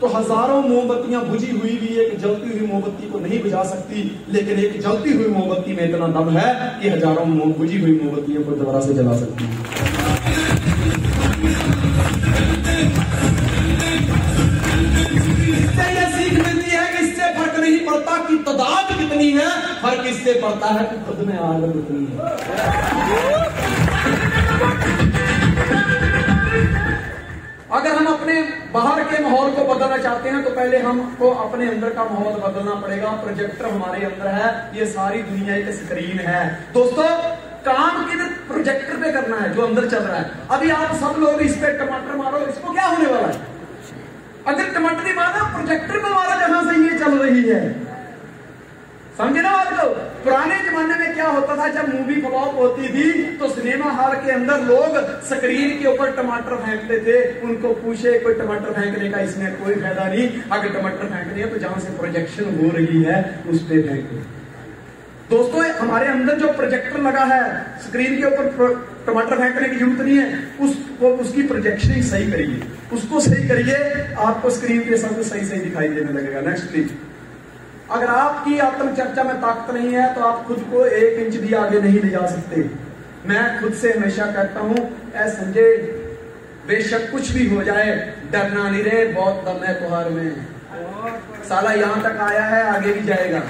तो हजारों मोमबत्तियां बुझी हुई भी एक जलती हुई मोमबत्ती को नहीं बुझा सकती। लेकिन एक जलती हुई मोमबत्ती में इतना दम है कि हजारों बुझी हुई मोमबत्तियों को दोबारा से जला सकती है। इससे यह सीख मिलती है कि इससे फर्क नहीं पड़ता कि तादाद कितनी है, फर्क इससे पड़ता है कि खुद में आग कितनी है। अगर हम अपने बाहर के माहौल को बदलना चाहते हैं तो पहले हमको अपने अंदर का माहौल बदलना पड़ेगा। प्रोजेक्टर हमारे अंदर है, ये सारी दुनिया एक स्क्रीन है दोस्तों। काम किधर प्रोजेक्टर पे करना है जो अंदर चल रहा है। अभी आप सब लोग इस पे टमाटर मारो, इसको क्या होने वाला है? अगर टमाटर नहीं मारा प्रोजेक्टर पे मारा जहां से ये चल रही है। समझे ना बात को? पुराने जमाने में क्या होता था, जब मूवी फ्लॉप होती थी तो सिनेमा हॉल के अंदर लोग स्क्रीन के ऊपर टमाटर फेंकते थे। उनको पूछे कोई टमाटर फेंकने का इसमें कोई फायदा नहीं, अगर टमाटर फेंकने है तो जहां से प्रोजेक्शन हो रही है उस पे फेंको। दोस्तों हमारे अंदर जो प्रोजेक्टर लगा है, स्क्रीन के ऊपर टमाटर फेंकने की जरूरत नहीं है, उसकी प्रोजेक्शनिंग सही करिए, उसको सही करिए, आपको स्क्रीन पे सब कुछ सही सही दिखाई देने लगेगा। Next please. अगर आपकी आत्मचर्चा में ताकत नहीं है तो आप खुद को 1 इंच भी आगे नहीं ले जा सकते। मैं खुद से हमेशा कहता हूं, ऐ संजय बेशक कुछ भी हो जाए डरना नहीं रे, बहुत दम है तुहार में, साला यहां तक आया है आगे भी जाएगा।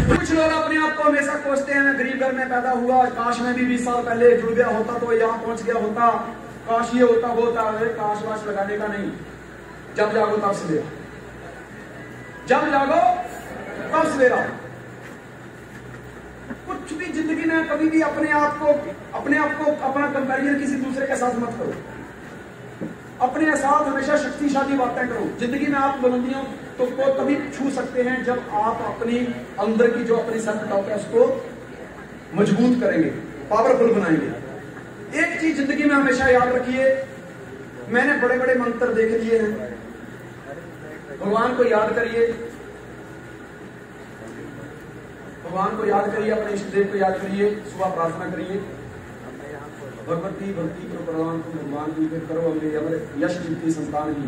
कुछ लोग अपने आप को हमेशा कोसते हैं, मैं गरीब घर में पैदा हुआ, काश मैं भी 20 साल पहले जुड़ गया होता तो यहां पहुंच गया होता, काश ये होता वो होता। काश वाश लगाने का नहीं, जब जागो तब सवेरा, जब जागो तब सवेरा। कुछ भी जिंदगी में कभी भी अपने आप को अपना कंपैरिजन किसी दूसरे के साथ मत करो। अपने साथ हमेशा शक्तिशाली बातें करो। जिंदगी में आप बुलंदियों तो को तभी छू सकते हैं जब आप अपनी अंदर की जो अपनी सेल्फ टॉक है उसको मजबूत करेंगे, पावरफुल बनाएंगे। एक चीज जिंदगी में हमेशा याद रखिए, मैंने बड़े बड़े मंत्र देख लिए हैं। भगवान को याद करिए, भगवान को याद करिए, अपने इष्ट देव को याद करिए, सुबह प्रार्थना करिए, भगवती भक्ति को प्रदान को भगवान की करो, अमर यश जितनी संतान की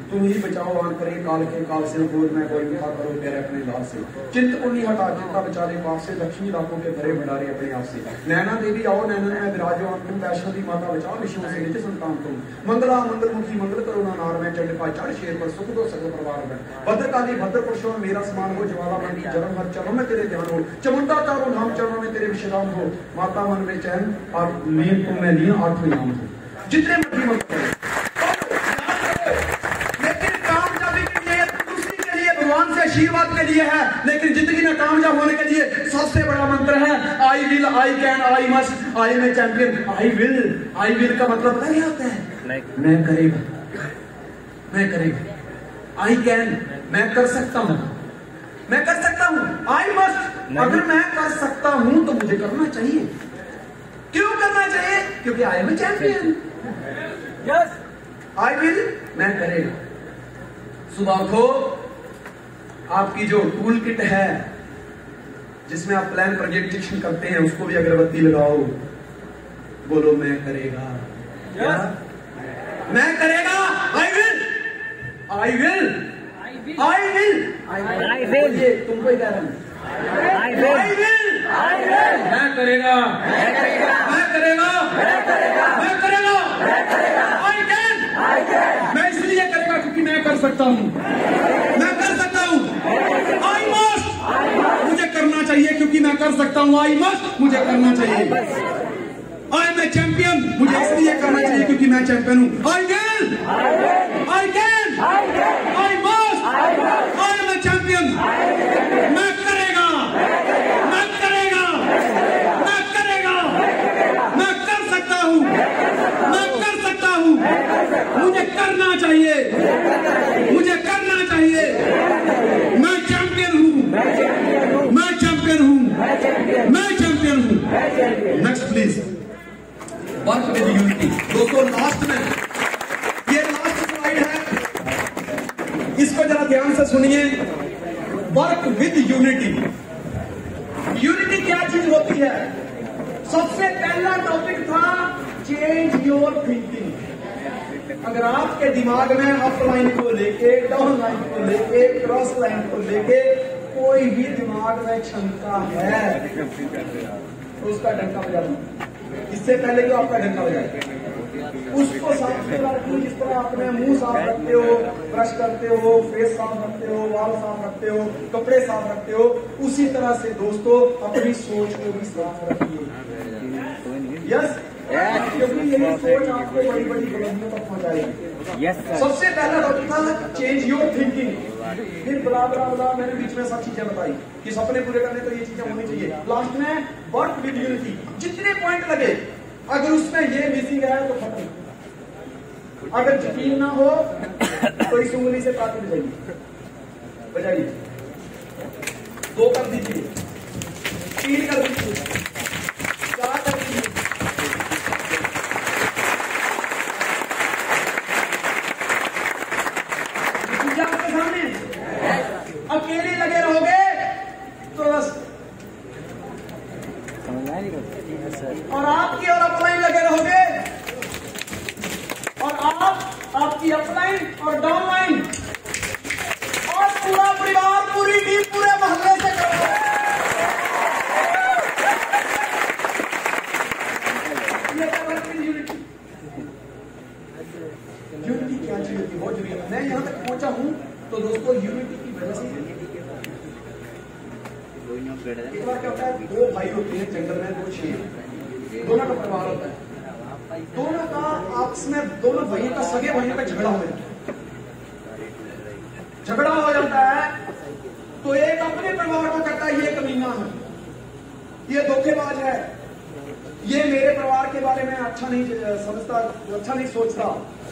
तुम ही बचाओ आन करे काल के काल से, बोल मैं कोई मिठा करो तेरे अपने लाल से, चिंत को नहीं हटा चिंता बचा ले पाप से, लक्ष्मी लाखों के भरे भंडारे अपने आप से, नैना देवी आओ नैना में विराजो तुम, वैष्णो देवी माता बचाओ विष्णु से निज संतान तुम, मंगला मंगल मुखी मंगल करो ना नार में, चंड चढ़ शेर पर सुख दो सकल परिवार में, भद्रकाली भद्र पुरुषों में मेरा समान हो, ज्वाला मन की जन्म हर चरणों में तेरे ध्यान हो, चमुंडा चारों धाम चरणों में तेरे विश्राम हो, माता मन में चैन और नींद तुम में लिया आठवें नाम हो, जितने मर्जी मंत्र करो। आशीर्वाद के लिए है, लेकिन जिंदगी में कामयाब होने के लिए सबसे बड़ा मंत्र है I will, I can, I must, I am a champion. I will का मतलब पता क्या होता है? मैं करेगा, मैं करेगा। आई कैन, मैं कर सकता हूं, मैं कर सकता हूं। आई मस्ट, अगर मैं कर सकता हूं तो मुझे करना चाहिए। क्यों करना चाहिए? क्योंकि I am a champion. Yes, I will, मैं करेगा। सुबह उठो, आपकी जो टूल किट है जिसमें आप प्लान प्रोजेक्टेशन करते हैं उसको भी अगरबत्ती लगाओ, बोलो मैं करेगा। yes. मैं करेगा। आई will, I will, I will, I will. ये तुमको ही कह रहा हूं। आई विल, मैं करेगा, मैं करेगा, मैं करेगा, मैं करेगा। आई कैन, मैं इसलिए करेगा क्योंकि मैं कर सकता हूं, मैं कर सकता हूं। आई मस्ट, मुझे करना चाहिए क्योंकि मैं कर सकता हूं। आई मस्ट, मुझे करना चाहिए। आई एम ए चैंपियन, मुझे इसलिए करना चाहिए क्योंकि मैं चैंपियन हूं। I will, I can, I must, I am a champion. मैं करेगा, मैं करेगा, मैं करेगा, मैं कर सकता हूं, मैं कर सकता हूं। मुझे करना चाहिए, मुझे करना चाहिए। मैं चैंपियन हूं, मैं चैंपियन हूं, मैं चैंपियन हूं। Next please, work with unity. दोस्तों लास्ट में ये लास्ट स्लाइड है, इसको जरा ध्यान से सुनिए। Work with unity. यूनिटी क्या चीज होती है? सबसे पहला टॉपिक था चेंज योर थिंकिंग। अगर आपके दिमाग में अप लाइन को लेके, डाउन लाइन को लेके, क्रॉस लाइन को लेके कोई भी दिमाग में क्षमता है तो उसका डंका बजा दो। इससे पहले कि आपका डंका बजाए, उसको साफ सुथरा रखिए। जिस तरह अपने मुंह साफ रखते हो, ब्रश करते हो, फेस साफ रखते हो, बाल साफ रखते हो, कपड़े साफ रखते हो, उसी तरह से दोस्तों अपनी सोच को भी साफ रखिए। यस, क्योंकि यही सोच आपको बड़ी बड़ी बुलंदियों तक पहुंचाएगी। यस, सबसे पहला टॉपिक था चेंज योर थिंकिंग। फिर बला बला बला मैंने बीच में सब चीजें बताई कि सपने पूरे करने तो ये चीजें होनी चाहिए। लास्ट में वर्क विद यूनिटी। जितने पॉइंट लगे, अगर उसमें ये मिसिंग है तो खत्म। अगर यकीन ना हो तो इस उंगली से ताकि बजाइए, बजाइए। 2 कर दीजिए, 3 कर दीजिए, 4 कर दीजिए। आपके सामने अकेले लगे रहोगे तो बस, और आपकी और अपलाइन लगे रहोगे, और आपकी अपलाइन और डाउनलाइन और पूरा परिवार, पूरी टीम, पूरे मोहल्ले से करोगे। यूनिटी क्या चीज होती है? बहुत जरूरी है। मैं यहां तक पहुंचा हूं तो दोस्तों यूनिटी की वजह से। एक बार क्या होता है, 2 भाई होते हैं जंगल में, 2 शेर, दोनों का परिवार होता है। दोनों का आपस में, दोनों भाइयों का, सगे भाइयों का झगड़ा हो जाता है। झगड़ा हो जाता है तो एक अपने परिवार को कहता है ये कमीना है, ये धोखेबाज है, ये मेरे परिवार के बारे में अच्छा नहीं समझता, अच्छा नहीं सोचता।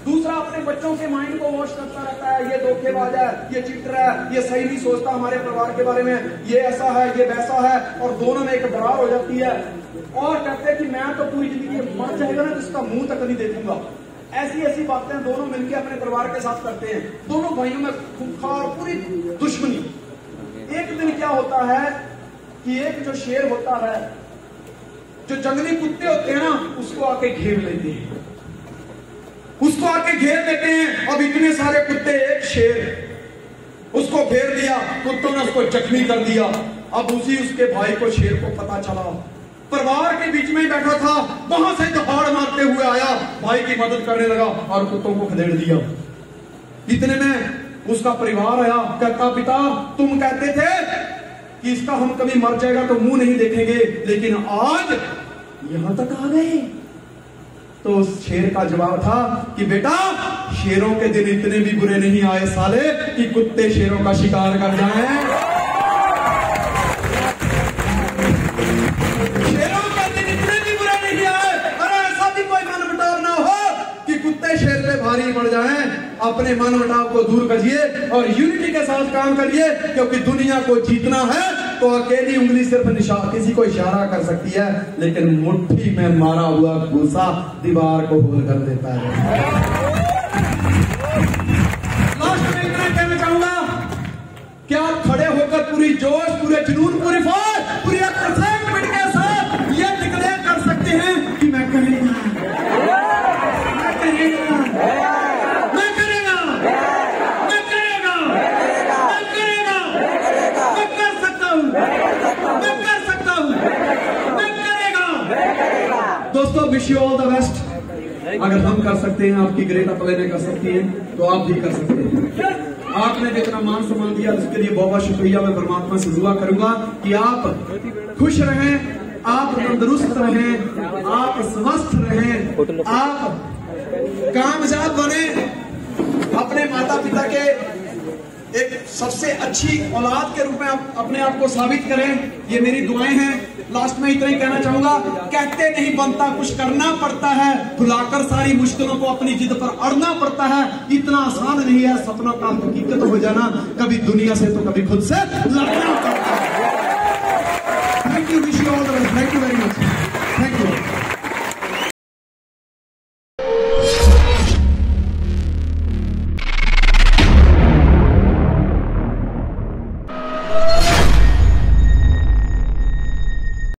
दूसरा अपने बच्चों के माइंड को वॉश करता रहता है, ये धोखेबाज है, ये चीटर है, ये सही नहीं सोचता हमारे परिवार के बारे में, ये ऐसा है, ये वैसा है। और दोनों में एक दरार हो जाती है और कहते हैं कि मैं तो पूरी जिंदगी मर जाएगा ना तो इसका मुंह तक नहीं देखूंगा। ऐसी ऐसी बातें दोनों मिलकर अपने परिवार के साथ करते हैं। दोनों भाइयों में खूंखार पूरी दुश्मनी। एक दिन क्या होता है कि एक जो शेर होता है, जो जंगली कुत्ते होते हैं ना, उसको आके घेर लेते हैं। उस उसको आके घेर लेते हैं। अब इतने सारे कुत्ते, एक शेर उसको घेर लिया, कुत्तों ने उसको जख्मी कर दिया। अब उसके भाई को, शेर को पता चला, परिवार के बीच में ही बैठा था, वहां से दहाड़ मारते हुए आया, भाई की मदद करने लगा और कुत्तों को खदेड़ दिया। इतने में उसका परिवार आया, कहता पिता तुम कहते थे कि इसका हम कभी मर जाएगा तो मुंह नहीं देखेंगे, लेकिन आज यहां तक आ गए। तो उस शेर का जवाब था कि बेटा शेरों के दिन इतने भी बुरे नहीं आए साले कि कुत्ते शेरों का शिकार कर जाएं। शेरों के दिन इतने भी बुरे नहीं आए, अरे ऐसा भी कोई मनमुटाव ना हो कि कुत्ते शेर पे भारी पड़ जाएं। अपने मनमुटाव को दूर करिए और यूनिटी के साथ काम करिए, क्योंकि दुनिया को जीतना है तो अकेली उंगली सिर्फ किसी को इशारा कर सकती है, लेकिन मुट्ठी में मारा हुआ भूसा दीवार को होल कर देता है। लास्ट में इतना कहना चाहूंगा कि आप खड़े होकर पूरी जोश, पूरे जुनून, पूरी फोर्स, पूरी एक्साइटमेंट के साथ ये डिक्लेयर कर सकते हैं कि मैं करेगा, मैं करेगा, मैं करेगा, मैं करेगा, मैं करेगा, मैं कर सकता हूं, मैं कर सकता हूं, मैं करेगा। दोस्तों wish you all the best. अगर हम कर सकते हैं, आपकी ग्रेट अपने कर सकती है, तो आप भी कर सकते हैं। आपने जितना मान सम्मान दिया उसके लिए बहुत बहुत शुक्रिया। मैं परमात्मा से दुआ करूंगा कि आप खुश रहें, आप तंदुरुस्त रहें, आप स्वस्थ रहें, आप कामयाब बने, अपने माता पिता के एक सबसे अच्छी औलाद के रूप में आप अपने आप को साबित करें। ये मेरी दुआएं हैं। लास्ट में इतना ही कहना चाहूंगा, कहते नहीं बनता, कुछ करना पड़ता है, भुलाकर सारी मुश्किलों को अपनी जिद पर अड़ना पड़ता है। इतना आसान नहीं है सपनों का हकीकत हो जाना, कभी दुनिया से तो कभी खुद से लड़ना पड़ता है। Thank you, wish you all the best, thank you very much.